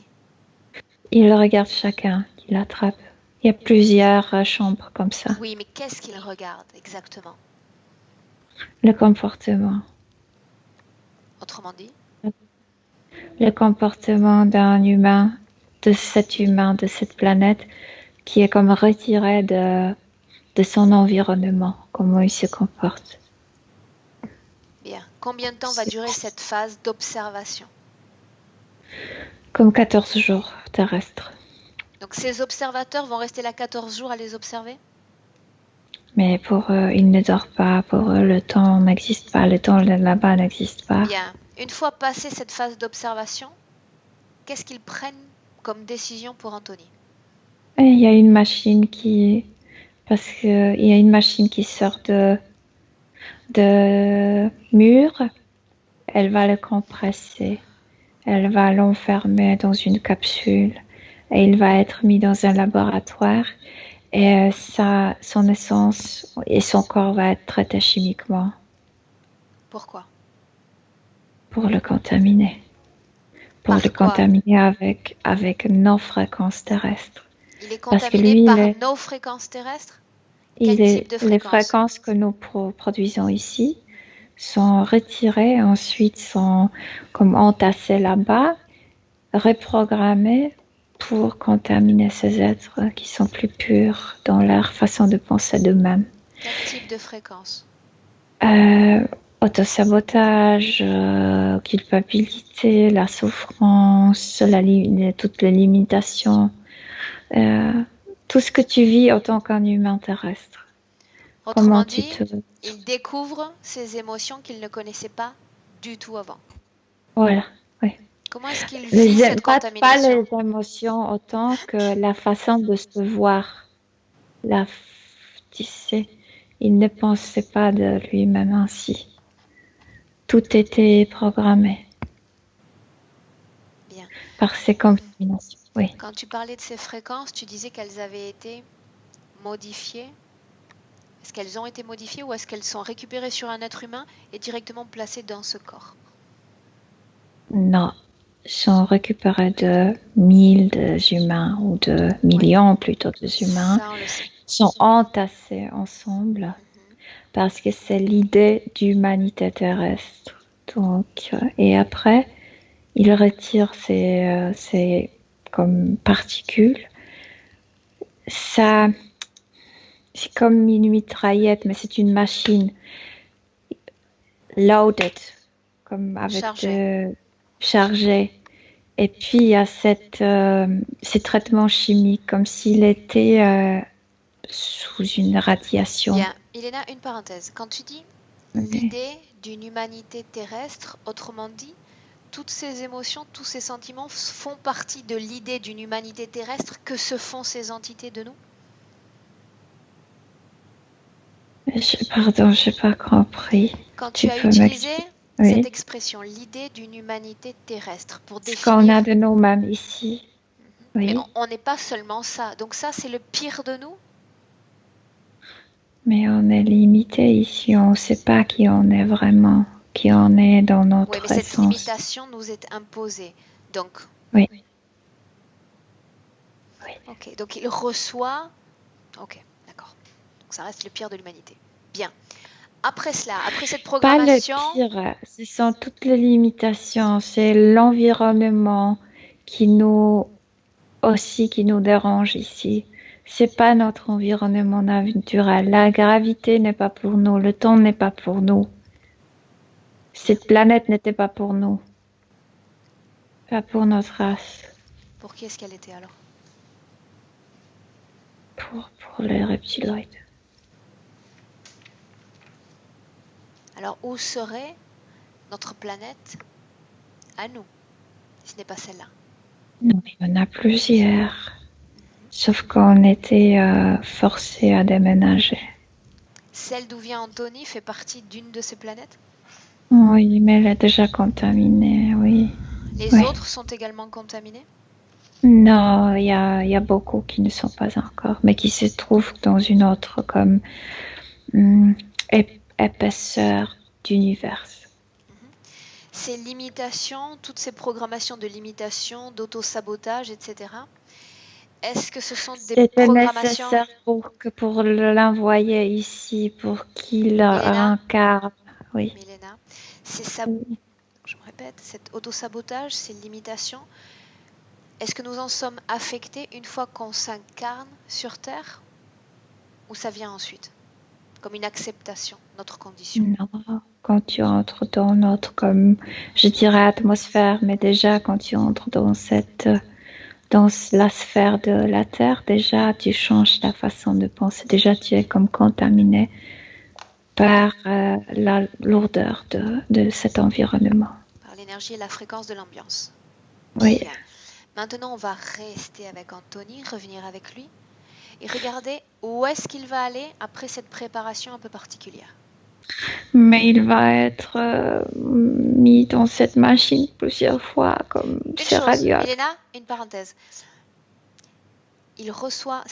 S3: Il regarde chacun, il attrape. Il y a plusieurs chambres comme ça.
S1: Oui, mais qu'est-ce qu'il regarde exactement?
S3: Le comportement.
S1: Autrement dit?
S3: Le comportement d'un humain, de cette planète, qui est comme retiré de son environnement, comment il se comporte.
S1: Bien. Combien de temps va durer cette phase d'observation?
S3: Comme 14 jours terrestres.
S1: Donc ces observateurs vont rester là 14 jours à les observer?
S3: Mais pour eux, ils ne dorment pas. Pour eux, le temps n'existe pas. Le temps là-bas n'existe pas.
S1: Bien. Une fois passée cette phase d'observation, qu'est-ce qu'ils prennent comme décision pour Anthony?
S3: Et il y a une machine qui... Parce qu'il y a une machine qui sort de mur. Elle va le compresser. Elle va l'enfermer dans une capsule. Et il va être mis dans un laboratoire. Et son essence et son corps va être traité chimiquement.
S1: Pourquoi?
S3: Pour le contaminer. Pour le contaminer avec nos fréquences terrestres.
S1: Il est contaminé par nos fréquences terrestres? Quel type de fréquences?
S3: Les fréquences que nous produisons ici sont retirées, ensuite sont comme entassées là-bas, reprogrammées pour contaminer ces êtres qui sont plus purs dans leur façon de penser d'eux-mêmes.
S1: Quel type de fréquences?
S3: Autosabotage, culpabilité, la souffrance, toutes les limitations, tout ce que tu vis en tant qu'un humain terrestre.
S1: Autrement dit, il découvre ces émotions qu'il ne connaissait pas du tout avant.
S3: Voilà, oui.
S1: Comment est-ce qu'il vit cette contamination?
S3: Pas les émotions autant que la façon de se voir. Tu sais, il ne pensait pas de lui-même ainsi. Tout était programmé.
S1: Bien.
S3: Par ces contaminations, oui.
S1: Quand tu parlais de ces fréquences, tu disais qu'elles avaient été modifiées. Est-ce qu'elles ont été modifiées ou est-ce qu'elles sont récupérées sur un être humain et directement placées dans ce corps?
S3: Non, sont récupérées de 1000 humains ou de millions plutôt d'humains.
S1: Ça, on le sait.
S3: Sont entassés ensemble parce que c'est l'idée d'humanité terrestre. Donc, et après, il retire ces comme particules. Ça, c'est comme une mitraillette, mais c'est une machine loaded, comme avec chargée. Et puis il y a ces traitements chimiques, comme s'il était sous une radiation.
S1: Bien, Elena, une parenthèse. Quand tu dis l'idée d'une humanité terrestre, autrement dit, toutes ces émotions, tous ces sentiments font partie de l'idée d'une humanité terrestre. Que se font ces entités de nous?
S3: Pardon, je n'ai pas compris.
S1: Quand tu as utilisé cette expression, l'idée d'une humanité terrestre, pour définir...
S3: Ce qu'on a de nous-mêmes ici.
S1: Oui. Mais on n'est pas seulement ça. Donc ça, c'est le pire de nous?
S3: Mais on est limité ici. On ne sait pas qui on est vraiment, qui on est dans notre essence.
S1: Oui, mais cette limitation nous est imposée. Donc...
S3: Oui.
S1: Ok, donc il reçoit... Ok, d'accord. Donc ça reste le pire de l'humanité. Bien. Après cela, après cette programmation...
S3: Pas le pire, ce sont toutes les limitations. C'est l'environnement qui nous dérange ici. C'est pas notre environnement naturel. La gravité n'est pas pour nous. Le temps n'est pas pour nous. Cette planète n'était pas pour nous. Pas pour notre race.
S1: Pour qui est-ce qu'elle était alors?
S3: Pour les reptiloïdes.
S1: Alors où serait notre planète à nous, si ce n'est pas celle-là?
S3: Non, il y en a plusieurs. Sauf qu'on était forcés à déménager.
S1: Celle d'où vient Anthony fait partie d'une de ces planètes?
S3: Oui, mais elle est déjà contaminée, oui.
S1: Les
S3: Oui.
S1: autres sont également contaminés?
S3: Non, il y a beaucoup qui ne sont pas encore, mais qui se trouvent dans une autre comme épaisseur d'univers.
S1: Ces limitations, toutes ces programmations de limitation, d'auto-sabotage, etc., est-ce que ce sont des
S3: C'était
S1: programmations...
S3: nécessaire pour l'envoyer ici, pour qu'il
S1: Milena,
S3: incarne. Oui.
S1: Milena, je me répète, cet auto-sabotage, ces limitations, est-ce que nous en sommes affectés une fois qu'on s'incarne sur Terre ou ça vient ensuite, comme une acceptation, notre condition?
S3: Non, quand tu entres dans notre, comme je dirais, atmosphère, mais déjà quand tu entres dans la sphère de la Terre, déjà tu changes ta façon de penser. Déjà tu es comme contaminé par la lourdeur de cet environnement.
S1: Par l'énergie et la fréquence de l'ambiance.
S3: Oui.
S1: Bien. Maintenant, on va rester avec Anthony, revenir avec lui et regarder où est-ce qu'il va aller après cette préparation un peu particulière.
S3: Mais il va être mis dans cette machine plusieurs fois, comme
S1: Une
S3: c'est
S1: chose,
S3: radioactif.
S1: Milena, une parenthèse. Il reçoit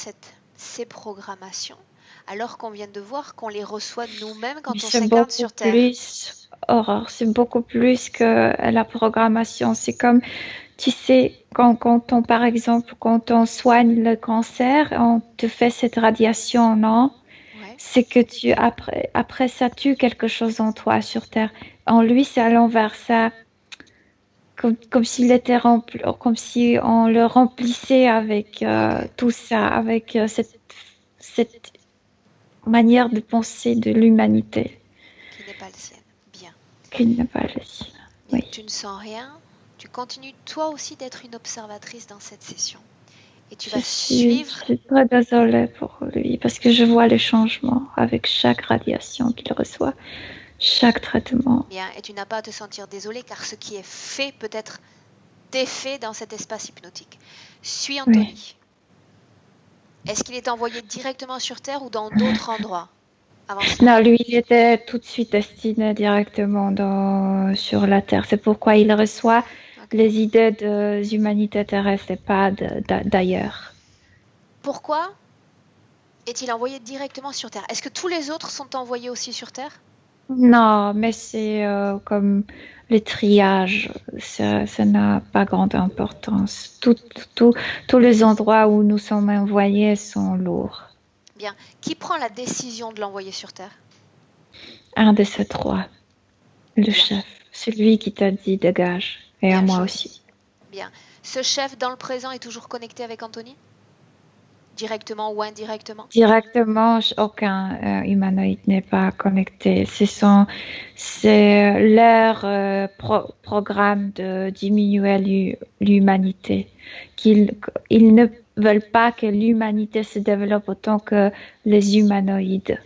S1: ces programmations alors qu'on vient de voir qu'on les reçoit nous-mêmes quand on
S3: C'est
S1: s'incarne
S3: beaucoup
S1: sur Terre.
S3: plus horreur, c'est beaucoup plus que la programmation. C'est comme, tu sais, quand on, par exemple, quand on soigne le cancer, on te fait cette radiation, non?
S1: Ouais.
S3: C'est que après ça tue quelque chose en toi sur Terre. En lui, c'est à l'envers, ça, comme s'il était rempli, comme si on le remplissait avec
S1: Ok.
S3: tout ça, avec cette manière de penser de l'humanité,
S1: Qui n'est pas le sien. Bien.
S3: qui n'est pas le sien.
S1: Bien.
S3: Oui.
S1: Tu ne sens rien. Tu continues toi aussi d'être une observatrice dans cette session. Et tu
S3: Je
S1: vas suivre.
S3: suis très désolée pour lui parce que je vois les changements avec chaque radiation qu'il reçoit, chaque traitement.
S1: Bien. Et tu n'as pas à te sentir désolée car ce qui est fait peut être défait dans cet espace hypnotique. Suis Anthony.
S3: Oui.
S1: Est-ce qu'il est envoyé directement sur Terre ou dans d'autres endroits avant cela?
S3: Non, lui, il était tout de suite destiné directement sur la Terre. C'est pourquoi il reçoit les idées des humanités terrestres et pas d'ailleurs.
S1: Pourquoi est-il envoyé directement sur Terre? Est-ce que tous les autres sont envoyés aussi sur Terre?
S3: Non, mais c'est comme le triage, ça n'a pas grande importance. Tous les endroits où nous sommes envoyés sont lourds.
S1: Bien. Qui prend la décision de l'envoyer sur Terre?
S3: Un de ces trois, le
S1: Bien.
S3: chef, celui qui t'a dit dégage, et
S1: Bien,
S3: à moi aussi.
S1: Bien. Ce chef dans le présent est toujours connecté avec Anthony? Directement ou indirectement?
S3: Directement, aucun humanoïde n'est pas connecté. C'est leur programme de diminuer l'humanité. Ils ne veulent pas que l'humanité se développe autant que les humanoïdes.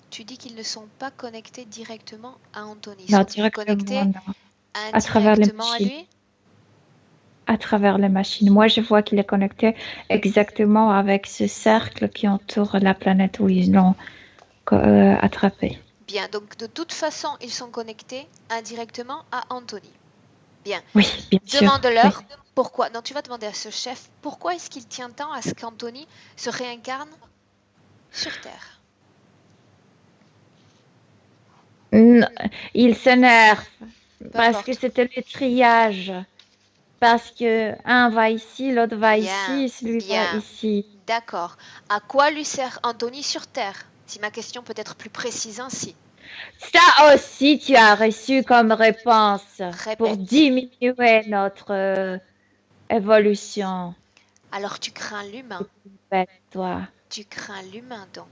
S1: Tu dis qu'ils ne sont pas connectés directement à Anthony.
S3: Non,
S1: Sont-ils
S3: directement,
S1: connectés
S3: non. À travers les
S1: indirectement à
S3: machines.
S1: lui?
S3: À travers les machines. Moi, je vois qu'il est connecté exactement avec ce cercle qui entoure la planète où ils l'ont attrapé.
S1: Bien, donc de toute façon, ils sont connectés indirectement à Anthony. Bien.
S3: Oui, bien sûr.
S1: Demande-leur
S3: Oui.
S1: pourquoi. Non, tu vas demander à ce chef pourquoi est-ce qu'il tient tant à ce qu'Anthony se réincarne sur Terre.
S3: Non, il s'énerve parce
S1: importe.
S3: que c'était le triage. Parce que un va ici, l'autre va
S1: Bien,
S3: ici, celui va
S1: bien.
S3: ici.
S1: D'accord. À quoi lui sert Anthony sur Terre? Si ma question peut être plus précise ainsi.
S3: Ça aussi, tu as reçu comme réponse pour
S1: Répète.
S3: diminuer notre évolution.
S1: Alors tu crains l'humain.
S3: Répète, toi.
S1: Tu crains l'humain donc.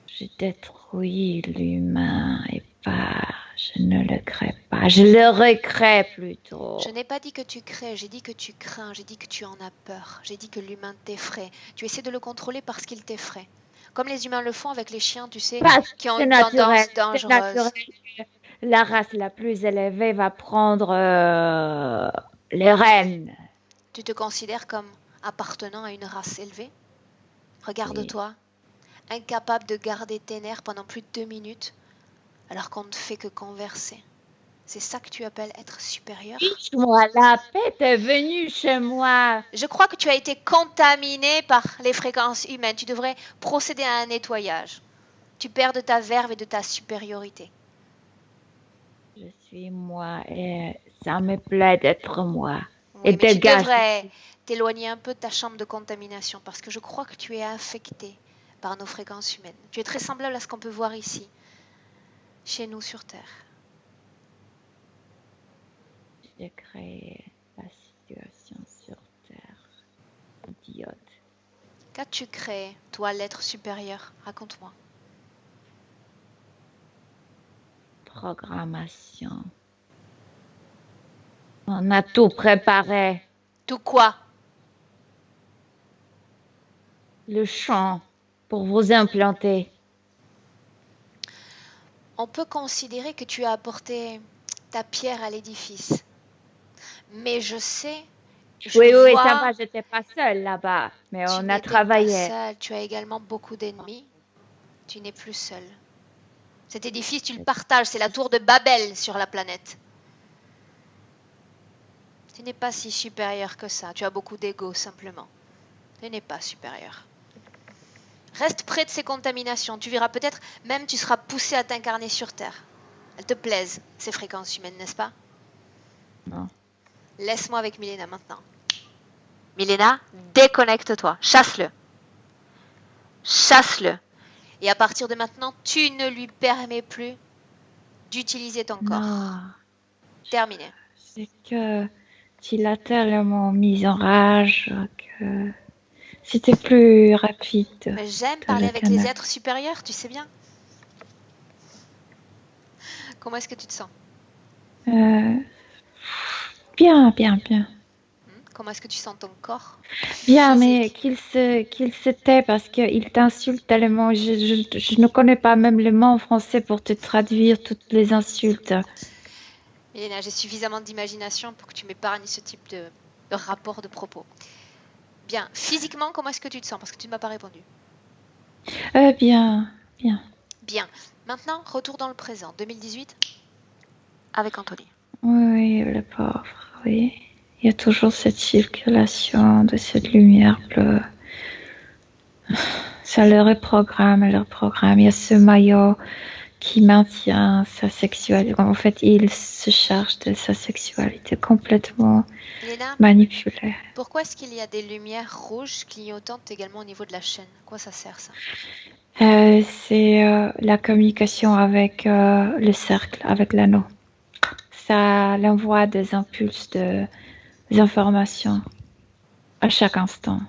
S3: Je détruis l'humain et pas, je ne le crée pas. Je le recrée plutôt.
S1: Je n'ai pas dit que tu crées, j'ai dit que tu crains, j'ai dit que tu en as peur, j'ai dit que l'humain t'effraie. Tu essaies de le contrôler parce qu'il t'effraie. Comme les humains le font avec les chiens, tu sais,
S3: Parce
S1: qui ont
S3: que
S1: une
S3: c'est naturel.
S1: tendance dangereuse.
S3: C'est naturel. La race la plus élevée va prendre les rênes.
S1: Tu te considères comme appartenant à une race élevée? Regarde-toi. incapable de garder tes nerfs pendant plus de 2 minutes, alors qu'on ne fait que converser. C'est ça que tu appelles être supérieur?
S3: Fiche-moi la paix, t'es venu chez moi.
S1: Je crois que tu as été contaminé par les fréquences humaines. Tu devrais procéder à un nettoyage. Tu perds de ta verve et de ta supériorité.
S3: Je suis moi et ça me plaît d'être moi.
S1: Oui,
S3: Et
S1: mais tu
S3: dégage.
S1: devrais t'éloigner un peu de ta chambre de contamination parce que je crois que tu es infecté par nos fréquences humaines. Tu es très semblable à ce qu'on peut voir ici, chez nous sur Terre.
S3: J'ai créé la situation sur Terre. Idiote.
S1: Qu'as-tu créé, toi, l'être supérieur? Raconte-moi.
S3: Programmation. On a tout préparé.
S1: Tout quoi?
S3: Le champ pour vous implanter.
S1: On peut considérer que tu as apporté ta pierre à l'édifice. Mais je sais,
S3: Oui, ça va, j'étais pas seule là-bas, mais on a travaillé.
S1: Pas seul. Tu as également beaucoup d'ennemis. Tu n'es plus seul. Cet édifice, tu le partages. C'est la tour de Babel sur la planète. Tu n'es pas si supérieur que ça. Tu as beaucoup d'ego, simplement. Tu n'es pas supérieur. Reste près de ces contaminations. Tu verras peut-être, même tu seras poussé à t'incarner sur Terre. Elles te plaisent, ces fréquences humaines, n'est-ce pas?
S3: Non.
S1: Laisse-moi avec Milena maintenant. Milena, déconnecte-toi. Chasse-le. Chasse-le. Et à partir de maintenant, tu ne lui permets plus d'utiliser ton corps.
S3: Non.
S1: Terminé.
S3: C'est que tu l'as tellement mis en rage que c'était plus rapide.
S1: Mais j'aime parler avec les êtres supérieurs, tu sais bien. Comment est-ce que tu te sens?
S3: Bien.
S1: Comment est-ce que tu sens ton corps?
S3: Bien, mais qu'il se tait parce qu'il t'insulte tellement. Je ne connais pas même le mot en français pour te traduire toutes les insultes.
S1: Milena, j'ai suffisamment d'imagination pour que tu m'épargnes ce type de rapport de propos. Bien, physiquement, comment est-ce que tu te sens? Parce que tu ne m'as pas répondu.
S3: Bien.
S1: Bien. Maintenant, retour dans le présent. 2018, avec Anthony.
S3: Oui, le pauvre, oui. Il y a toujours cette circulation de cette lumière bleue. Ça le reprogramme. Il y a ce maillot qui maintient sa sexualité. En fait, il se charge de sa sexualité complètement manipulée.
S1: Pourquoi est-ce qu'il y a des lumières rouges clignotantes également au niveau de la chaîne? À quoi ça sert, ça?
S3: C'est la communication avec le cercle, avec l'anneau. Ça l'envoie des impulses, des informations à chaque instant.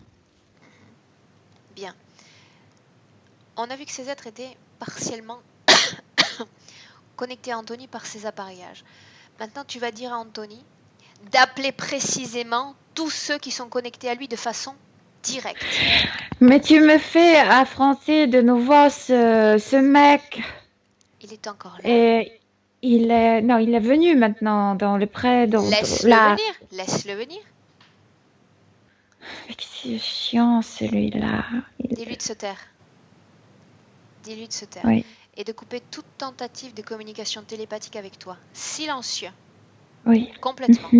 S1: Bien. On a vu que ces êtres étaient partiellement connectés à Anthony par ces appareillages. Maintenant, tu vas dire à Anthony d'appeler précisément tous ceux qui sont connectés à lui de façon directe.
S3: Mais tu me fais affronter de nouveau ce mec.
S1: Il est encore là.
S3: Et il est venu maintenant dans le pré.
S1: Laisse-le venir.
S3: Mais c'est chiant celui-là.
S1: Dis-lui de se taire.
S3: Oui.
S1: Et de couper toute tentative de communication télépathique avec toi. Silencieux.
S3: Oui.
S1: Complètement.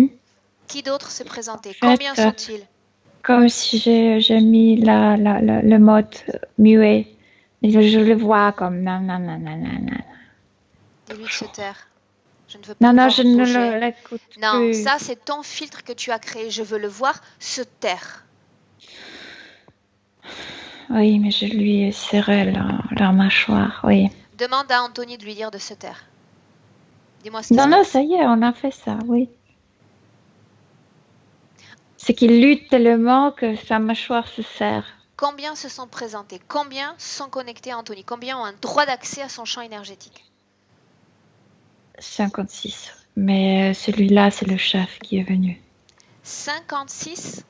S1: Qui d'autre s'est présenté? Combien sont-ils?
S3: Comme si j'ai mis le mode muet. Mais je le vois comme non.
S1: Dis-lui de se taire. Je ne veux pas
S3: Non, je
S1: bouger.
S3: ne l'écoute plus.
S1: Non, ça c'est ton filtre que tu as créé. Je veux le voir se taire.
S3: Oui, mais je lui ai serré la mâchoire, oui.
S1: Demande à Anthony de lui dire de se taire. Dis-moi ce qu'il
S3: Non, ça y est, on a fait ça, oui. C'est qu'il lutte tellement que sa mâchoire se serre.
S1: Combien se sont présentés? Combien sont connectés à Anthony? Combien ont un droit d'accès à son champ énergétique?
S3: 56. Mais celui-là, c'est le chef qui est venu.
S1: 56?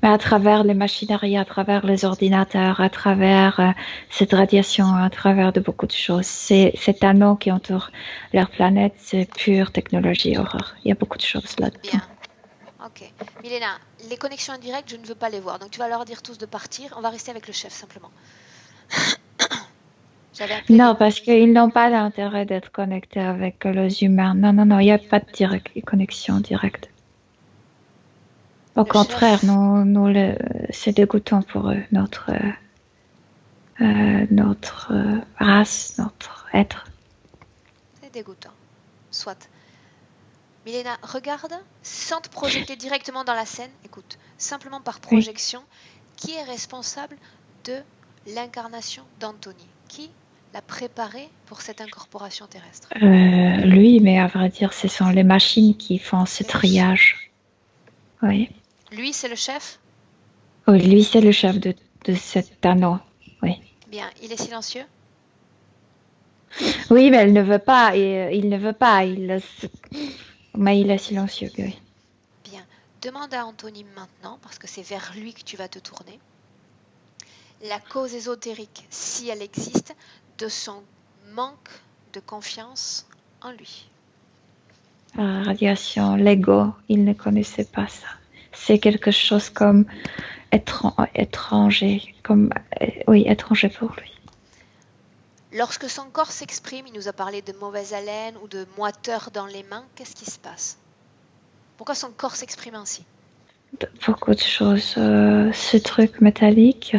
S3: Mais à travers les machineries, à travers les ordinateurs, à travers cette radiation, à travers de beaucoup de choses. Cet anneau qui entoure leur planète, c'est pure technologie, horreur. Il y a beaucoup de choses là-dedans.
S1: Bien. Ok. Milena, les connexions indirectes, je ne veux pas les voir. Donc tu vas leur dire tous de partir. On va rester avec le chef simplement. J'avais appelé
S3: Non, parce qu'ils n'ont pas l'intérêt d'être connectés avec les humains. Non, non, non, il n'y a pas de connexion directe. Au
S1: le
S3: contraire,
S1: chef.
S3: c'est dégoûtant pour eux, notre race, notre être.
S1: C'est dégoûtant. Soit. Milena, regarde, sans te projeter directement dans la scène, écoute, simplement par projection, qui est responsable de l'incarnation d'Anthony? Qui l'a préparé pour cette incorporation terrestre?
S3: Lui, mais à vrai dire, ce sont les machines qui font ce triage. Oui.
S1: Lui, c'est le chef?
S3: Oui, lui, c'est le chef de cet anneau. Oui.
S1: Bien, il est silencieux?
S3: Oui, mais il ne veut pas. Il ne veut pas. Mais il est silencieux, oui.
S1: Bien, demande à Anthony maintenant, parce que c'est vers lui que tu vas te tourner, la cause ésotérique, si elle existe, de son manque de confiance en lui.
S3: La radiation, l'ego, il ne connaissait pas ça. C'est quelque chose comme étranger, étranger pour lui.
S1: Lorsque son corps s'exprime, il nous a parlé de mauvaise haleine ou de moiteur dans les mains, qu'est-ce qui se passe? Pourquoi son corps s'exprime ainsi?
S3: Beaucoup de choses. Ce truc métallique,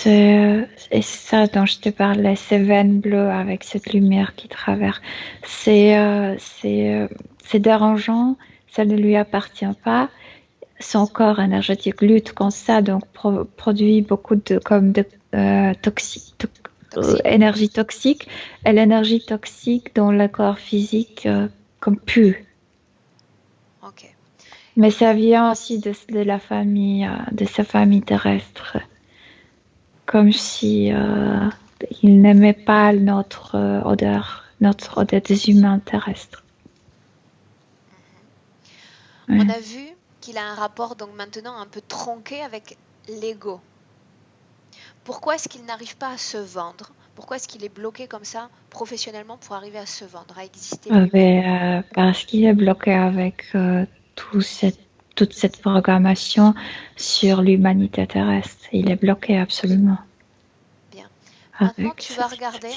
S3: et ça dont je te parlais, ces veines bleues avec cette lumière qui traverse, c'est dérangeant, ça ne lui appartient pas. Son corps énergétique lutte contre ça, donc produit beaucoup de énergie toxique, et l'énergie toxique dans le corps physique comme pue.
S1: Ok.
S3: Mais ça vient aussi de la famille, de sa famille terrestre, comme si il n'aimait pas notre odeur des humains terrestres.
S1: On a vu qu'il a un rapport donc maintenant un peu tronqué avec l'ego. Pourquoi est-ce qu'il n'arrive pas à se vendre? Pourquoi est-ce qu'il est bloqué comme ça professionnellement pour arriver à se vendre, à exister lui-même?
S3: Parce qu'il est bloqué avec toute cette programmation sur l'humanité terrestre. Il est bloqué absolument.
S1: Bien. Maintenant, tu vas regarder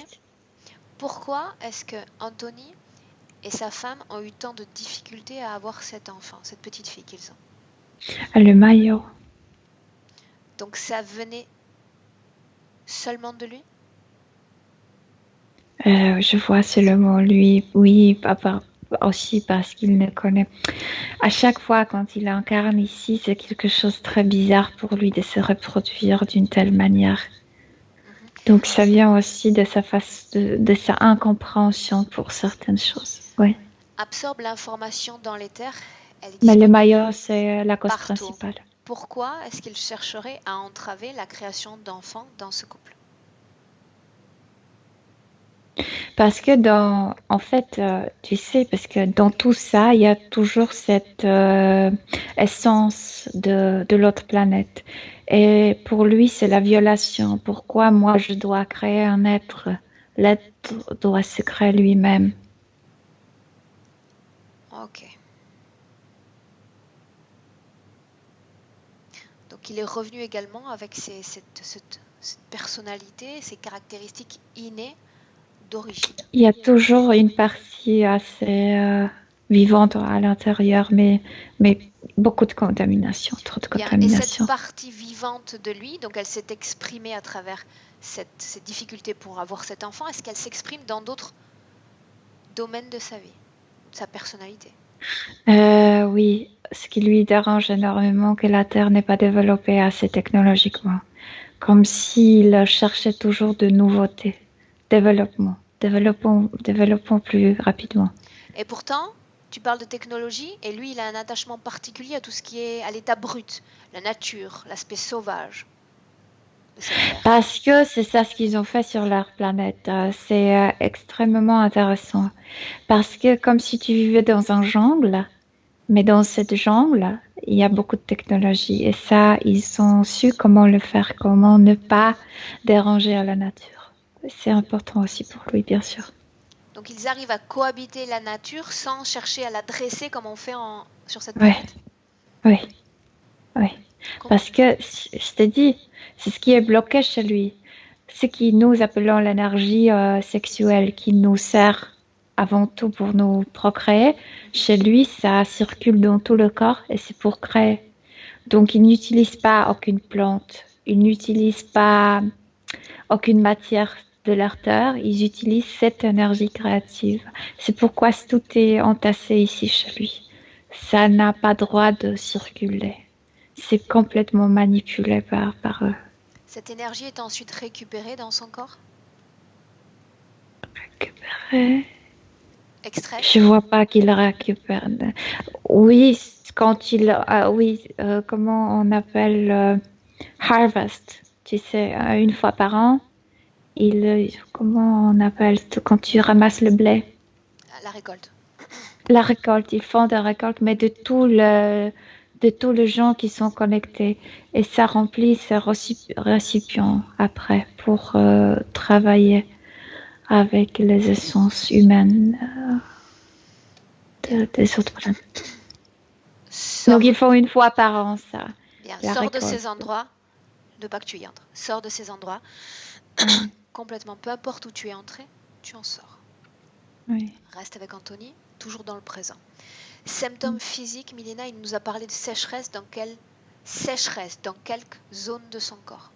S1: pourquoi est-ce que Anthony et sa femme ont eu tant de difficultés à avoir cet enfant, cette petite fille qu'ils ont.
S3: Le maillot.
S1: Donc ça venait seulement de lui?
S3: Je vois seulement lui, oui, papa aussi parce qu'il ne connaît. À chaque fois quand il incarne ici, c'est quelque chose de très bizarre pour lui de se reproduire d'une telle manière. Donc ça vient aussi de de sa incompréhension pour certaines choses. Oui.
S1: Absorbe l'information dans l'éther.
S3: Mais le maillot, c'est la cause principale.
S1: Pourquoi est-ce qu'il chercherait à entraver la création d'enfants dans ce couple?
S3: Parce que en fait, tu sais, parce que dans tout ça, il y a toujours cette essence de l'autre planète. Et pour lui, c'est la violation. Pourquoi moi, je dois créer un être? L'être doit se créer lui-même.
S1: Ok. Donc il est revenu également avec cette personnalité, ces caractéristiques innées d'origine.
S3: Il y a toujours une partie assez vivante à l'intérieur, mais beaucoup de contamination, trop de contamination.
S1: Et cette partie vivante de lui, donc elle s'est exprimée à travers cette difficulté pour avoir cet enfant, est-ce qu'elle s'exprime dans d'autres domaines de sa vie, de sa personnalité?
S3: Oui, ce qui lui dérange énormément, que la Terre n'est pas développée assez technologiquement. Comme s'il cherchait toujours de nouveautés. Développons plus rapidement.
S1: Et pourtant, tu parles de technologie, et lui, il a un attachement particulier à tout ce qui est à l'état brut, la nature, l'aspect sauvage.
S3: Parce que c'est ça ce qu'ils ont fait sur leur planète. C'est extrêmement intéressant. Parce que comme si tu vivais dans un jungle, mais dans cette jungle, il y a beaucoup de technologie. Et ça, ils ont su comment le faire, comment ne pas déranger à la nature. C'est important aussi pour lui, bien sûr.
S1: Donc ils arrivent à cohabiter la nature sans chercher à la dresser comme on fait sur cette planète.
S3: Oui. Parce que, je t'ai dit, c'est ce qui est bloqué chez lui. ce qui nous appelons l'énergie sexuelle qui nous sert avant tout pour nous procréer. Chez lui, ça circule dans tout le corps et c'est pour créer. Donc, il n'utilise pas aucune plante, il n'utilise pas aucune matière de leur terre, ils utilisent cette énergie créative. C'est pourquoi tout est entassé ici chez lui. Ça n'a pas droit de circuler. C'est complètement manipulé par eux.
S1: Cette énergie est ensuite récupérée dans son corps?
S3: Récupérer.
S1: Extrait?
S3: Je vois pas qu'il récupère. Oui, quand il, oui, comment on appelle harvest, tu sais, une fois par an, comment on appelle quand tu ramasses le blé?
S1: La récolte.
S3: La récolte, ils font des récoltes, mais de tous les gens qui sont connectés. Et ça remplit ces récipients après pour travailler avec les essences humaines des autres planètes. Donc ils font une fois par an ça.
S1: Bien,
S3: la
S1: sors de
S3: récolte.
S1: ces endroits, ne pas que tu y entres. Sors de ces endroits, complètement, peu importe où tu es entré, tu en sors.
S3: Oui.
S1: Reste avec Anthony, toujours dans le présent. Symptômes physiques, Milena, il nous a parlé de sécheresse. Dans quelle zone de son corps?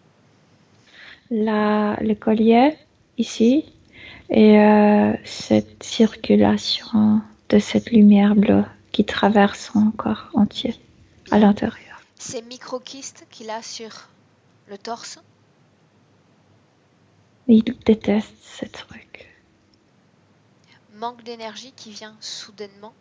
S3: Le collier, ici, et cette circulation de cette lumière bleue qui traverse son corps entier, à l'intérieur.
S1: Ces microkystes qu'il a sur le torse?
S3: Il déteste ces trucs.
S1: Manque d'énergie qui vient soudainement?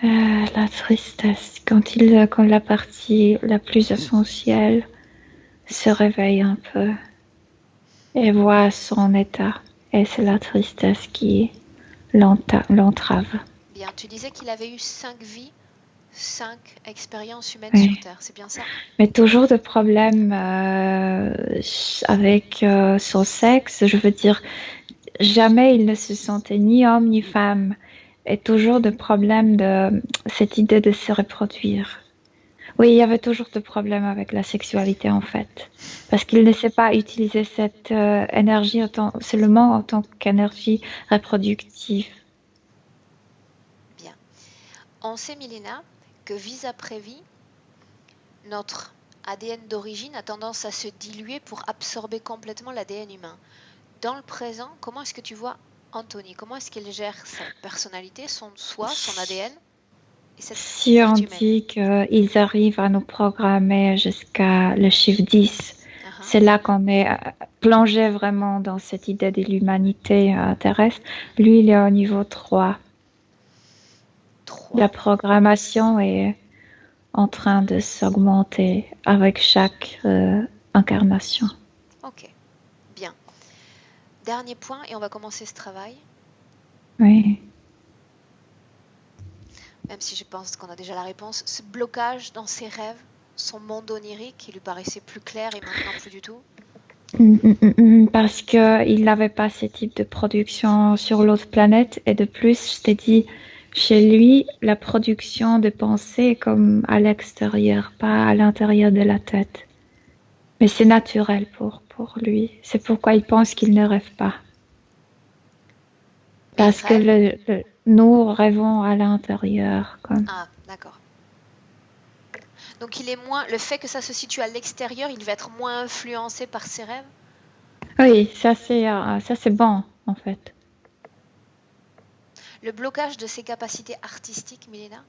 S3: La tristesse, quand la partie la plus essentielle se réveille un peu et voit son état. Et c'est la tristesse qui l'entrave.
S1: Bien, tu disais qu'il avait eu 5 vies, 5 expériences humaines
S3: Oui.
S1: sur Terre, c'est bien ça?
S3: Mais toujours de problèmes avec son sexe. Je veux dire, jamais il ne se sentait ni homme ni femme. Et toujours de problèmes de cette idée de se reproduire. Oui, il y avait toujours de problèmes avec la sexualité en fait. Parce qu'il ne sait pas utiliser cette énergie seulement en tant qu'énergie reproductive.
S1: Bien. On sait, Milena, que vie après vie, notre ADN d'origine a tendance à se diluer pour absorber complètement l'ADN humain. Dans le présent, comment est-ce que tu vois Anthony? Comment est-ce qu'il gère sa personnalité, son soi, son ADN et cette
S3: Si on
S1: partie humaine?
S3: dit qu'ils arrivent à nous programmer jusqu'à le chiffre 10, c'est là qu'on est plongé vraiment dans cette idée de l'humanité terrestre. Lui, il est au niveau 3. La programmation est en train de s'augmenter avec chaque incarnation.
S1: Ok, bien. Dernier point et on va commencer ce travail.
S3: Oui.
S1: Même si je pense qu'on a déjà la réponse, ce blocage dans ses rêves, son monde onirique qui lui paraissait plus clair et maintenant plus du tout.
S3: Parce qu'il n'avait pas ce type de production sur l'autre planète et de plus, je t'ai dit, chez lui, la production de pensée est comme à l'extérieur, pas à l'intérieur de la tête. Mais c'est naturel pour lui. C'est pourquoi il pense qu'il ne rêve pas. Parce que nous rêvons à l'intérieur. Comme.
S1: Ah, d'accord. Donc il est moins. Le fait que ça se situe à l'extérieur, il va être moins influencé par ses rêves?
S3: Oui, ça c'est bon en fait.
S1: Le blocage de ses capacités artistiques, Milena?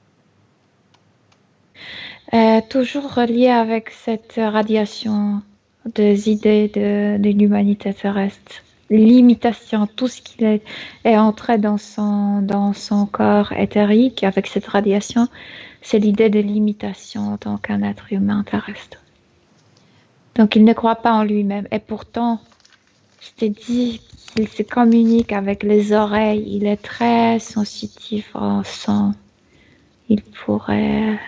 S3: Toujours relié avec cette radiation des idées de l'humanité terrestre. L'imitation, tout ce qui est entré dans son corps éthérique avec cette radiation, c'est l'idée de l'imitation en tant qu'un être humain terrestre. Donc il ne croit pas en lui-même. Et pourtant, je t'ai dit qu'il se communique avec les oreilles. Il est très sensitif en son. Il pourrait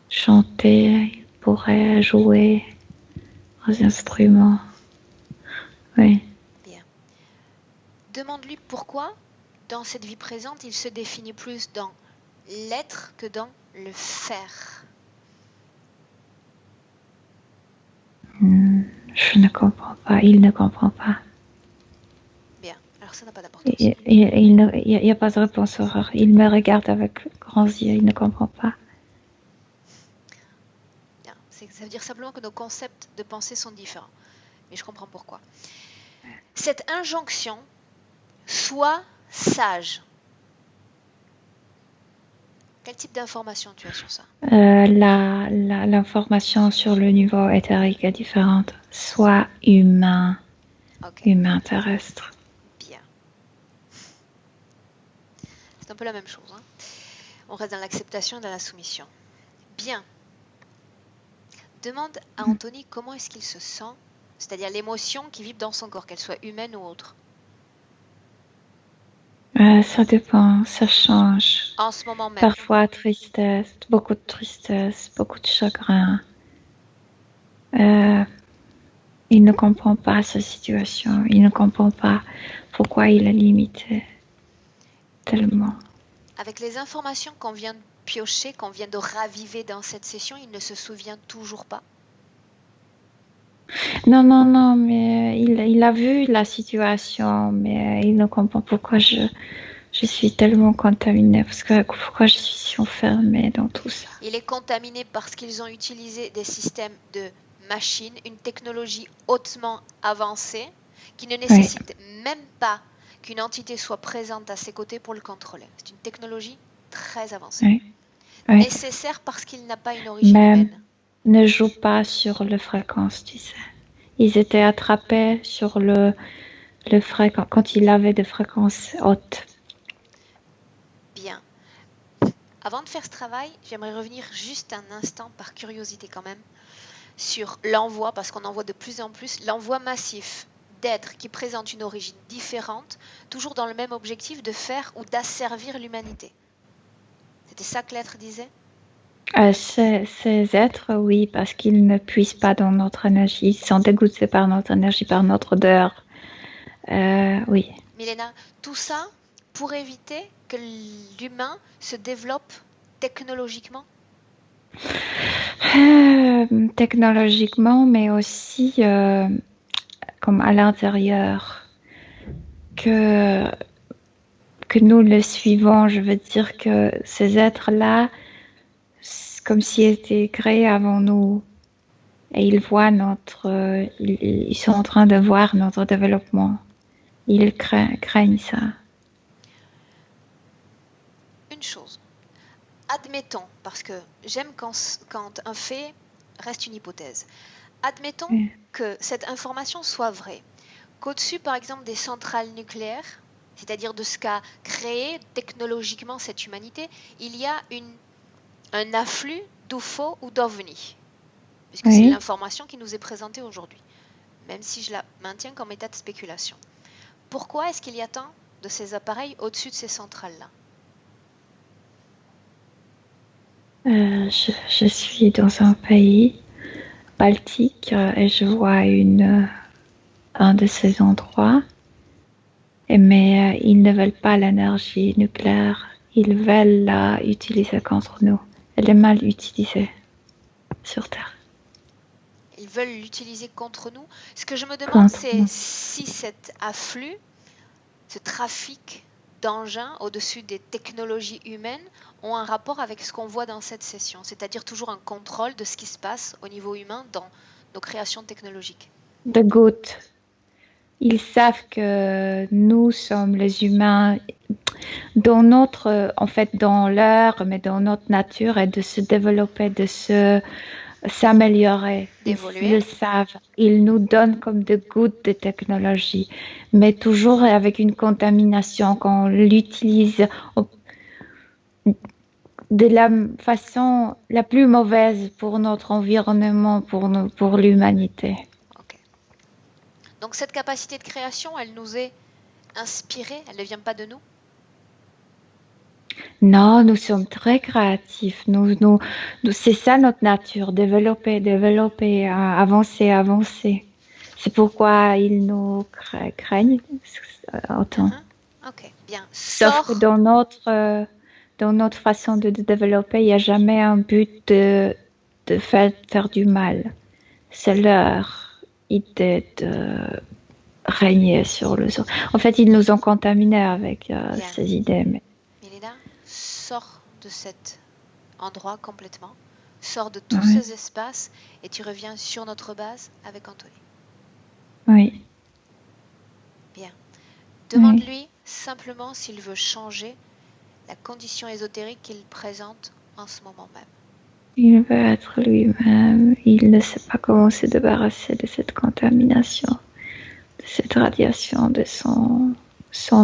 S3: chanter, il pourrait jouer aux instruments. Oui.
S1: Bien. Demande-lui pourquoi, dans cette vie présente, il se définit plus dans l'être que dans le faire.
S3: Je ne comprends pas. Il ne comprend pas.
S1: Bien, alors ça n'a pas d'importance.
S3: Il n'y a pas de réponse horreur. Il me regarde avec grands yeux. Il ne comprend pas.
S1: Bien, ça veut dire simplement que nos concepts de pensée sont différents. Mais je comprends pourquoi. Cette injonction, sois sage. Quel type d'information tu as sur ça?
S3: L'information sur le niveau éthérique est différente. Sois humain.
S1: Okay.
S3: Humain terrestre.
S1: Bien. C'est un peu la même chose. Hein. On reste dans l'acceptation et dans la soumission. Bien. Demande à Anthony comment est-ce qu'il se sent, c'est-à-dire l'émotion qui vibre dans son corps, qu'elle soit humaine ou autre.
S3: Ça dépend, ça change.
S1: En ce moment même.
S3: Parfois tristesse, beaucoup de chagrin. Il ne comprend pas sa situation, il ne comprend pas pourquoi il est limité tellement.
S1: Avec les informations qu'on vient de piocher, qu'on vient de raviver dans cette session, il ne se souvient toujours pas?
S3: Non, mais il a vu la situation, mais il ne comprend pourquoi je suis tellement contaminée, pourquoi je suis enfermée dans tout ça.
S1: Il est contaminé parce qu'ils ont utilisé des systèmes de machines, une technologie hautement avancée qui ne nécessite même pas qu'une entité soit présente à ses côtés pour le contrôler. C'est une technologie très avancée. Nécessaire parce qu'il n'a pas une origine humaine.
S3: Ne joue pas sur le fréquence, tu sais. Ils étaient attrapés sur le fréquence, quand il avait des fréquences hautes.
S1: Bien. Avant de faire ce travail, j'aimerais revenir juste un instant, par curiosité quand même, sur l'envoi, parce qu'on en voit de plus en plus, l'envoi massif d'êtres qui présentent une origine différente, toujours dans le même objectif de faire ou d'asservir l'humanité. C'était ça que l'être disait?
S3: Ces êtres, oui, parce qu'ils ne puissent pas dans notre énergie, ils sont dégoûtés par notre énergie, par notre odeur. Oui.
S1: Milena, tout ça pour éviter que l'humain se développe technologiquement?
S3: Technologiquement, mais aussi comme à l'intérieur. Que nous le suivons, je veux dire que ces êtres-là, comme s'ils étaient créés avant nous, et ils voient ils sont en train de voir notre développement. Ils craignent ça.
S1: Une chose, admettons, parce que j'aime quand un fait reste une hypothèse, admettons que cette information soit vraie, qu'au-dessus par exemple des centrales nucléaires, c'est-à-dire de ce qu'a créé technologiquement cette humanité, il y a un afflux d'UFO ou d'OVNI, puisque c'est l'information qui nous est présentée aujourd'hui, même si je la maintiens comme état de spéculation. Pourquoi est-ce qu'il y a tant de ces appareils au-dessus de ces centrales-là?
S3: Je suis dans un pays baltique et je vois un de ces endroits, mais ils ne veulent pas l'énergie nucléaire, ils veulent la utiliser contre nous. Elle est mal utilisée sur Terre.
S1: Ils veulent l'utiliser contre nous. Ce que je me demande, c'est si cet afflux, ce trafic d'engins au-dessus des technologies humaines ont un rapport avec ce qu'on voit dans cette session, c'est-à-dire toujours un contrôle de ce qui se passe au niveau humain dans nos créations technologiques.
S3: De gouttes. Ils savent que nous sommes les humains dans dans leur, mais dans notre nature, et de se développer, de s'améliorer.
S1: D'évoluer.
S3: Ils le savent. Ils nous donnent comme des gouttes de technologie, mais toujours avec une contamination qu'on l'utilise de la façon la plus mauvaise pour notre environnement, pour l'humanité.
S1: Okay. Donc cette capacité de création, elle nous est inspirée, elle ne vient pas de nous?
S3: Non, nous sommes très créatifs. Nous, c'est ça notre nature, développer, avancer. C'est pourquoi ils nous craignent autant.
S1: Ok, bien.
S3: Sauf que dans notre façon de développer, il n'y a jamais un but de faire du mal. C'est leur idée de régner sur le zoo. En fait, ils nous ont contaminés avec ces idées. Mais...
S1: Mélina, sors de cet endroit complètement, sors de tous ces espaces et tu reviens sur notre base avec Anthony.
S3: Oui.
S1: Bien. Demande-lui simplement s'il veut changer la condition ésotérique qu'il présente en ce moment même.
S3: Il veut être lui-même. Il ne sait pas comment se débarrasser de cette contamination, de cette radiation, de son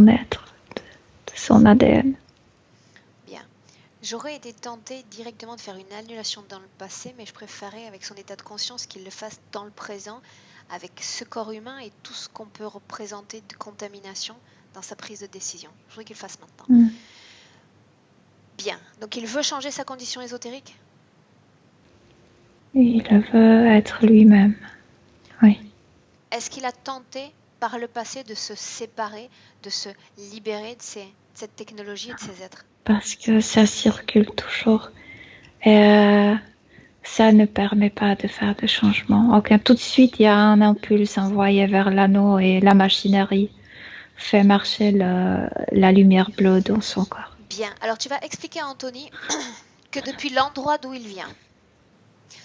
S3: être, de son ADN.
S1: Bien. J'aurais été tentée directement de faire une annulation dans le passé, mais je préférais, avec son état de conscience, qu'il le fasse dans le présent, avec ce corps humain et tout ce qu'on peut représenter de contamination dans sa prise de décision. Je voudrais qu'il le fasse maintenant. Bien. Donc il veut changer sa condition ésotérique ?
S3: Il veut être lui-même. Oui.
S1: Est-ce qu'il a tenté par le passé de se séparer, de se libérer de cette technologie et de ces êtres ?
S3: Parce que ça circule toujours. Et ça ne permet pas de faire de changement. Okay. Tout de suite, il y a un impulse envoyé vers l'anneau et la machinerie fait marcher la lumière bleue dans son corps.
S1: Bien. Alors tu vas expliquer à Anthony que depuis l'endroit d'où il vient,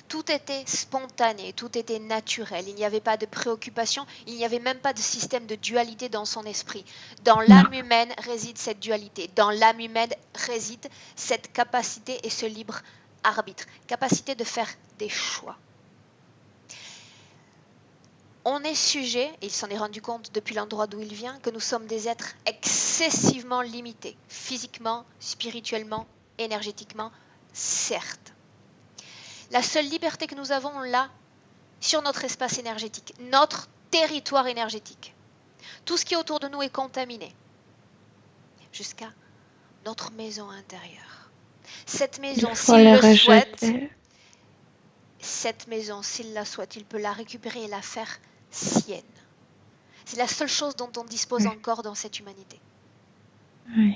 S1: tout était spontané, tout était naturel, il n'y avait pas de préoccupation, il n'y avait même pas de système de dualité dans son esprit. Dans l'âme humaine réside cette dualité, dans l'âme humaine réside cette capacité et ce libre arbitre, capacité de faire des choix. On est sujet, et il s'en est rendu compte depuis l'endroit d'où il vient, que nous sommes des êtres excessivement limités, physiquement, spirituellement, énergétiquement, certes. La seule liberté que nous avons là, sur notre espace énergétique, notre territoire énergétique. Tout ce qui est autour de nous est contaminé, jusqu'à notre maison intérieure. Cette maison, s'il le souhaite, cette maison, s'il la souhaite, il peut la récupérer et la faire sienne. C'est la seule chose dont on dispose encore dans cette humanité.
S3: Oui.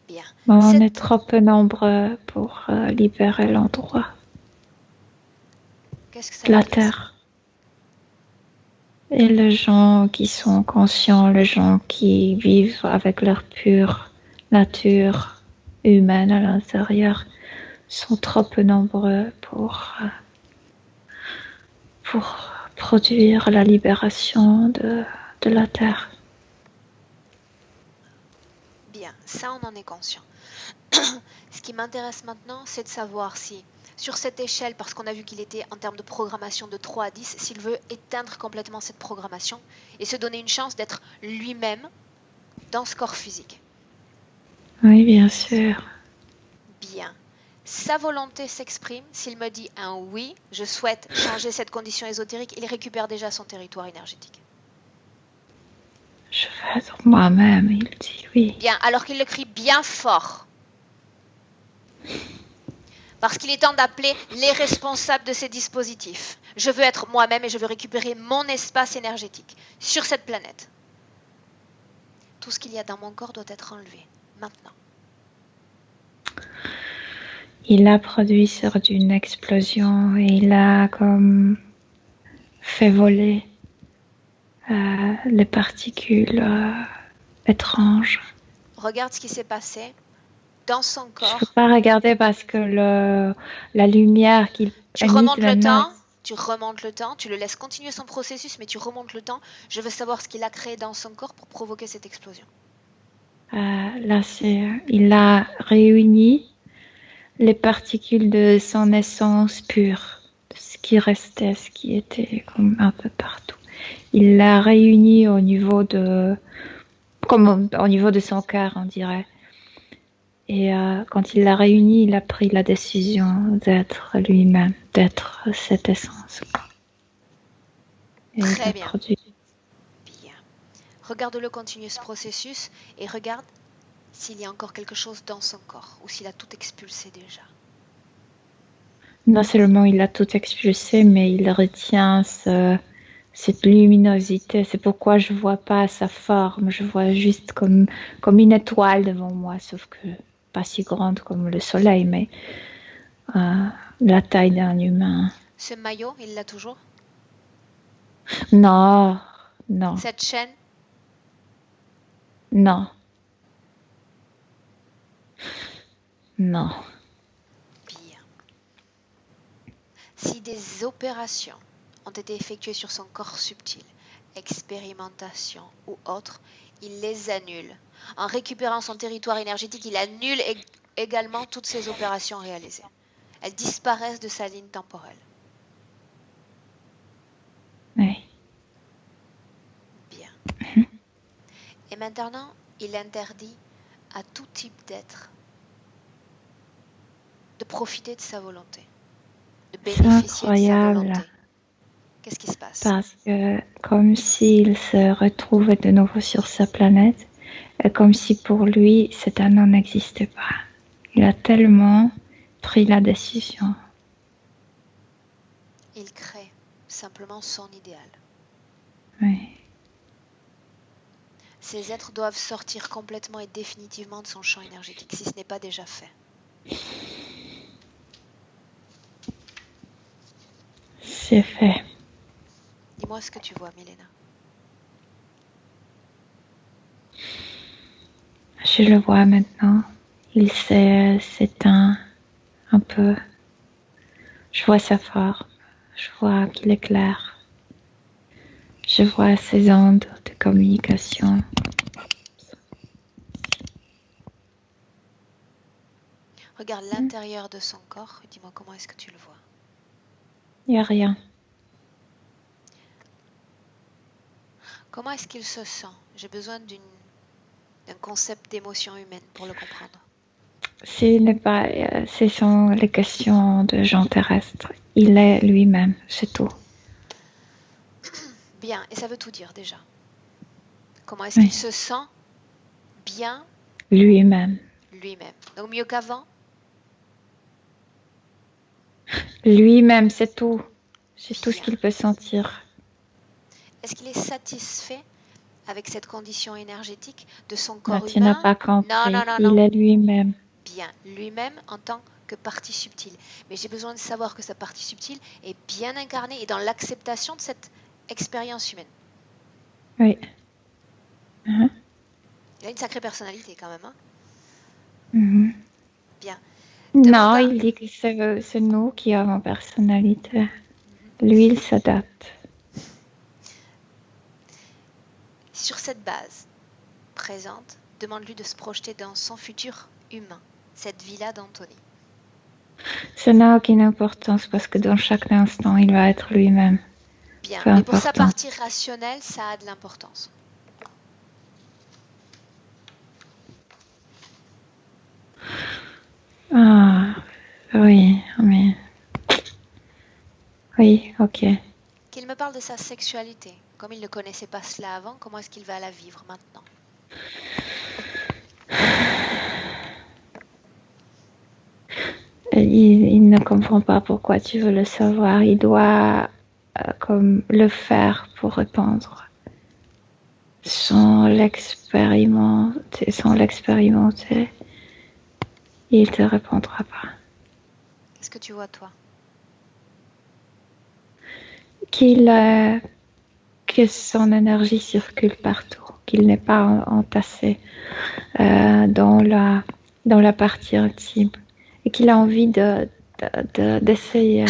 S1: Bien.
S3: Bon, on est trop peu nombreux pour libérer l'endroit.
S1: Qu'est-ce que ça
S3: la
S1: veut dire,
S3: terre. Et les gens qui sont conscients, les gens qui vivent avec leur pure nature humaine à l'intérieur sont trop peu nombreux pour produire la libération de la terre.
S1: Bien, ça on en est conscient. Ce qui m'intéresse maintenant, c'est de savoir si, sur cette échelle, parce qu'on a vu qu'il était en termes de programmation de 3 à 10, s'il veut éteindre complètement cette programmation et se donner une chance d'être lui-même dans ce corps physique.
S3: Oui, bien sûr.
S1: Bien. Sa volonté s'exprime. S'il me dit un oui, je souhaite changer cette condition ésotérique, il récupère déjà son territoire énergétique.
S3: Je vais être moi-même, il dit oui.
S1: Bien, alors qu'il le crie bien fort. Parce qu'il est temps d'appeler les responsables de ces dispositifs. Je veux être moi-même et je veux récupérer mon espace énergétique sur cette planète. Tout ce qu'il y a dans mon corps doit être enlevé, maintenant.
S3: Il a produit sur d'une explosion et il a comme fait voler les particules étranges.
S1: Regarde ce qui s'est passé dans son corps.
S3: Je ne peux pas regarder parce que la lumière qu'il
S1: Tu remontes le temps, tu le laisses continuer son processus, mais tu remontes le temps. Je veux savoir ce qu'il a créé dans son corps pour provoquer cette explosion.
S3: Là, il a réuni les particules de son essence pure, de ce qui restait, ce qui était comme un peu partout. Il l'a réuni au niveau de son cœur, on dirait. Et quand il l'a réuni, il a pris la décision d'être lui-même, d'être cette essence.
S1: Et très bien. Bien. Regarde-le continuer ce processus et regarde s'il y a encore quelque chose dans son corps ou s'il a tout expulsé déjà.
S3: Non seulement il a tout expulsé, mais il retient cette luminosité. C'est pourquoi je ne vois pas sa forme. Je vois juste comme une étoile devant moi, sauf que pas si grande comme le soleil, mais la taille d'un humain.
S1: Ce maillot, il l'a toujours ?
S3: Non, non,
S1: Cette chaîne,
S3: non, non.
S1: bien. Si des opérations ont été effectuées sur son corps subtil, expérimentation ou autre, il les annule. En récupérant son territoire énergétique, il annule également toutes ces opérations réalisées. Elles disparaissent de sa ligne temporelle.
S3: Oui.
S1: Bien. Et maintenant, il interdit à tout type d'être de profiter de sa volonté, de
S3: C'est
S1: bénéficier de sa
S3: incroyable
S1: volonté. Qu'est-ce qui se passe?
S3: parce que comme s'il se retrouvait de nouveau sur sa planète, et comme si pour lui cet anneau n'existait pas. Il a tellement pris la décision.
S1: Il crée simplement son idéal.
S3: Oui.
S1: Ces êtres doivent sortir complètement et définitivement de son champ énergétique, si ce n'est pas déjà fait.
S3: C'est fait.
S1: Dis-moi ce que tu vois, Milena.
S3: Je le vois maintenant. Il s'éteint un peu. Je vois sa forme. Je vois qu'il est clair. Je vois ses ondes de communication.
S1: Regarde l'intérieur de son corps et dis-moi comment est-ce que tu le vois.
S3: Il n'y a rien.
S1: Comment est-ce qu'il se sent? J'ai besoin d'un concept d'émotion humaine pour le comprendre.
S3: Ce sont les questions de gens terrestres. Il est lui-même, c'est tout.
S1: Bien, et ça veut tout dire déjà. Comment est-ce
S3: Oui.
S1: qu'il se sent bien
S3: Lui-même.
S1: lui-même? Donc mieux qu'avant?
S3: Lui-même, c'est tout. C'est tout ce
S1: Bien.
S3: qu'il peut sentir.
S1: Est-ce qu'il est satisfait avec cette condition énergétique de son
S3: Là,
S1: corps
S3: tu n'as
S1: humain?
S3: pas
S1: Non, non,
S3: compris.
S1: non,
S3: Il
S1: non.
S3: est lui-même.
S1: Bien, lui-même en tant que partie subtile. Mais j'ai besoin de savoir que sa partie subtile est bien incarnée et dans l'acceptation de cette expérience humaine.
S3: Oui. Uh-huh.
S1: Il a une sacrée personnalité quand même, hein?
S3: Mhm.
S1: Bien.
S3: Non,
S1: Demande
S3: il dit que c'est nous qui avons personnalité. Lui, il s'adapte.
S1: sur cette base présente, demande-lui de se projeter dans son futur humain, cette vie-là d'Anthony.
S3: Ça n'a aucune importance parce que dans chaque instant, il va être lui-même.
S1: Bien,
S3: Peu
S1: mais pour sa
S3: important.
S1: partie rationnelle, ça a de l'importance.
S3: Ah, oui, mais... Oui, ok.
S1: Qu'il me parle de sa sexualité. Comme il ne connaissait pas cela avant, comment est-ce qu'il va la vivre maintenant?
S3: Il ne comprend pas pourquoi tu veux le savoir. Il doit comme le faire pour répondre. Sans l'expérimenter, il te répondra pas.
S1: Qu'est-ce que tu vois, toi?
S3: Que son énergie circule partout, qu'il n'est pas entassé dans la partie intime et qu'il a envie d'essayer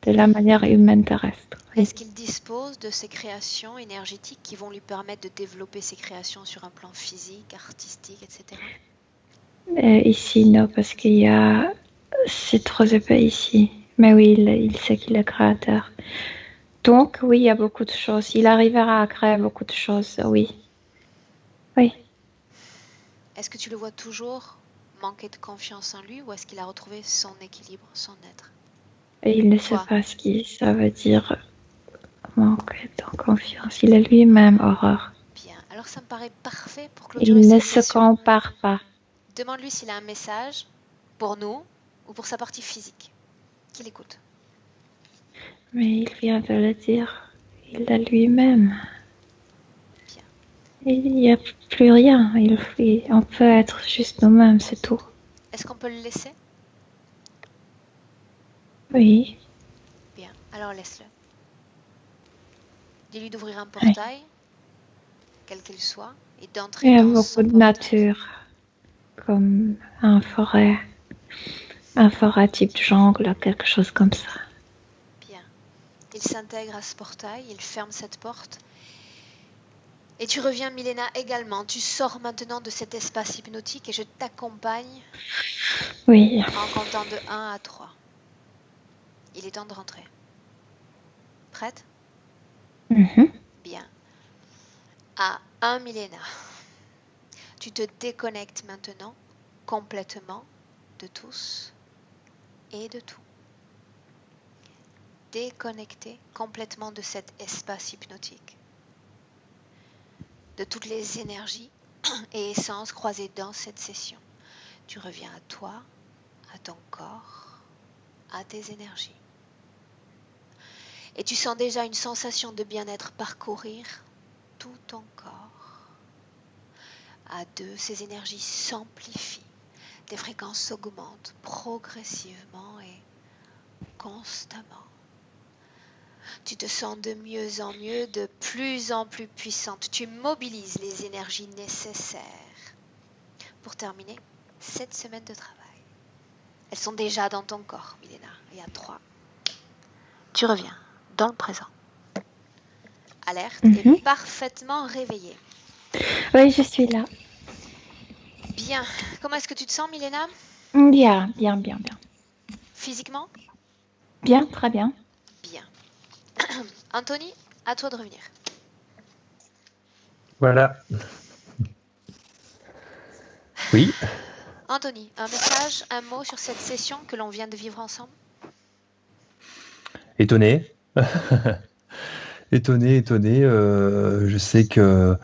S3: de la manière humaine terrestre. Oui.
S1: Est-ce qu'il dispose de ces créations énergétiques qui vont lui permettre de développer ses créations sur un plan physique, artistique, etc.?
S3: Ici, non, parce c'est trop épais ici. Mais oui, il sait qu'il est créateur. Donc, oui, il y a beaucoup de choses. Il arrivera à créer beaucoup de choses, oui. Oui.
S1: Est-ce que tu le vois toujours manquer de confiance en lui ou est-ce qu'il a retrouvé son équilibre, son être?
S3: Et il ne sait pas ce que ça veut dire manquer de confiance. Il est lui-même, Aurore.
S1: Bien, alors ça me paraît parfait pour clôturer
S3: Il ne
S1: cette
S3: se
S1: session.
S3: compare pas.
S1: Demande-lui s'il a un message pour nous ou pour sa partie physique. Qu'il écoute.
S3: Mais il vient de le dire. Il est lui-même.
S1: Bien.
S3: Il n'y a plus rien. On peut être juste nous-mêmes, c'est tout.
S1: Est-ce qu'on peut le laisser?
S3: Oui.
S1: Bien, alors laisse-le. Dis-lui d'ouvrir un
S3: Oui.
S1: portail, quel qu'il soit, et
S3: Il
S1: d'entrer
S3: y a
S1: dans
S3: beaucoup
S1: son
S3: de
S1: portail.
S3: nature, comme un forêt type jungle, quelque chose comme ça.
S1: Bien. Il s'intègre à ce portail, il ferme cette porte. Et tu reviens, Milena, également. Tu sors maintenant de cet espace hypnotique et je t'accompagne
S3: Oui.
S1: en comptant de 1 à 3. Il est temps de rentrer. Prête?
S3: Mhm.
S1: Bien. À 1, Milena. Tu te déconnectes maintenant complètement de tous et de tout. Déconnecté complètement de cet espace hypnotique, de toutes les énergies et essences croisées dans cette session. Tu reviens à toi, à ton corps, à tes énergies. Et tu sens déjà une sensation de bien-être parcourir tout ton corps. À 2, ces énergies s'amplifient, tes fréquences augmentent progressivement et constamment. Tu te sens de mieux en mieux, de plus en plus puissante. Tu mobilises les énergies nécessaires pour terminer cette semaine de travail. Elles sont déjà dans ton corps, Milena. Et à 3, tu reviens dans le présent. Alerte et
S3: Mhm.
S1: parfaitement réveillée.
S3: Oui, je suis là.
S1: Bien. Comment est-ce que tu te sens, Milena?
S3: Bien.
S1: Physiquement?
S3: Bien, très bien.
S1: Bien. Anthony, à toi de revenir.
S2: Voilà. Oui.
S1: Anthony, un message, un mot sur cette session que l'on vient de vivre ensemble?
S2: Étonné. Étonné. Je sais que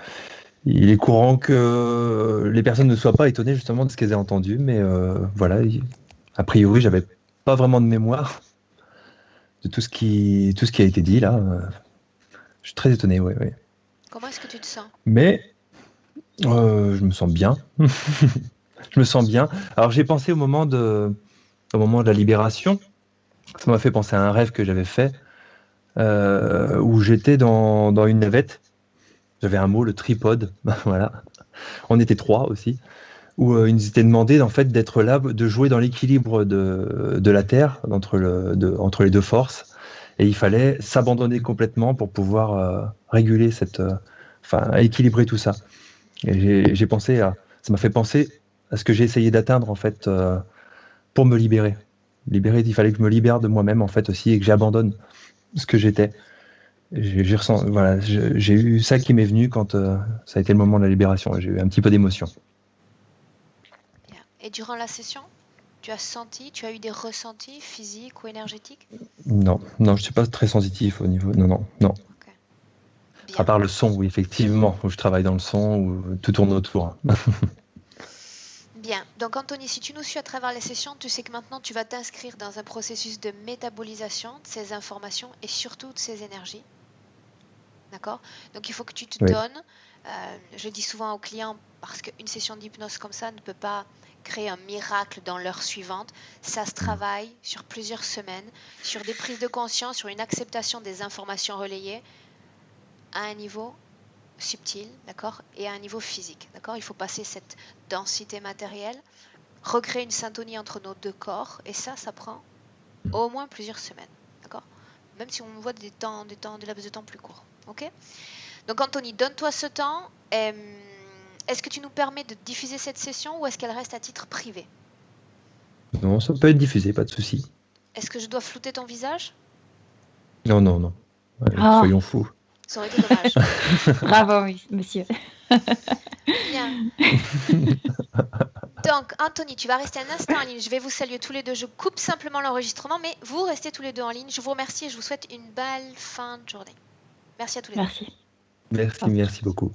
S2: il est courant que les personnes ne soient pas étonnées justement de ce qu'elles aient entendu, mais voilà. A priori, j'avais pas vraiment de mémoire de tout ce qui a été dit là. Je suis très étonné, oui.
S1: Comment est-ce que tu te sens?
S2: Mais je me sens bien. Je me sens bien. Alors j'ai pensé au moment de la libération. Ça m'a fait penser à un rêve que j'avais fait où j'étais dans une navette. J'avais un mot, le tripode. Voilà. On était 3 aussi. Où il nous était demandé en fait d'être là, de jouer dans l'équilibre de la Terre, entre les deux forces. Et il fallait s'abandonner complètement pour pouvoir réguler enfin, équilibrer tout ça. Et j'ai pensé ça m'a fait penser à ce que j'ai essayé d'atteindre en fait pour me libérer. Il fallait que je me libère de moi-même en fait aussi et que j'abandonne ce que j'étais. Voilà, j'ai eu ça qui m'est venu quand ça a été le moment de la libération. J'ai eu un petit peu d'émotion.
S1: Bien. Et durant la session, tu as eu des ressentis physiques ou énergétiques?
S2: Non, je suis pas très sensitif au niveau. Non.
S1: Ok.
S2: À
S1: Bien.
S2: part le son, oui, effectivement, où je travaille dans le son, où tout tourne autour.
S1: Bien. Donc Anthony, si tu nous suis à travers les sessions, tu sais que maintenant tu vas t'inscrire dans un processus de métabolisation de ces informations et surtout de ces énergies. D'accord? Donc il faut que tu te
S2: Oui.
S1: donnes. Je dis souvent aux clients, parce qu'une session d'hypnose comme ça ne peut pas créer un miracle dans l'heure suivante. Ça se travaille sur plusieurs semaines, sur des prises de conscience, sur une acceptation des informations relayées à un niveau subtil, d'accord, et à un niveau physique, d'accord. Il faut passer cette densité matérielle, recréer une syntonie entre nos deux corps, et ça prend au moins plusieurs semaines, d'accord. Même si on voit des laps de temps plus courts, ok. Donc Anthony, donne-toi ce temps. Est-ce que tu nous permets de diffuser cette session ou est-ce qu'elle reste à titre privé?
S2: Non, ça peut être diffusé, pas de souci.
S1: Est-ce que je dois flouter ton visage?
S2: Non. Allez,
S3: Oh,
S2: soyons fous.
S1: Ça aurait été dommage.
S3: bravo, oui, monsieur.
S1: Bien. Donc, Anthony, tu vas rester un instant en ligne. Je vais vous saluer tous les deux. Je coupe simplement l'enregistrement, mais vous restez tous les deux en ligne. Je vous remercie et je vous souhaite une belle fin de journée. Merci à tous les deux.
S3: Merci.
S2: Merci beaucoup.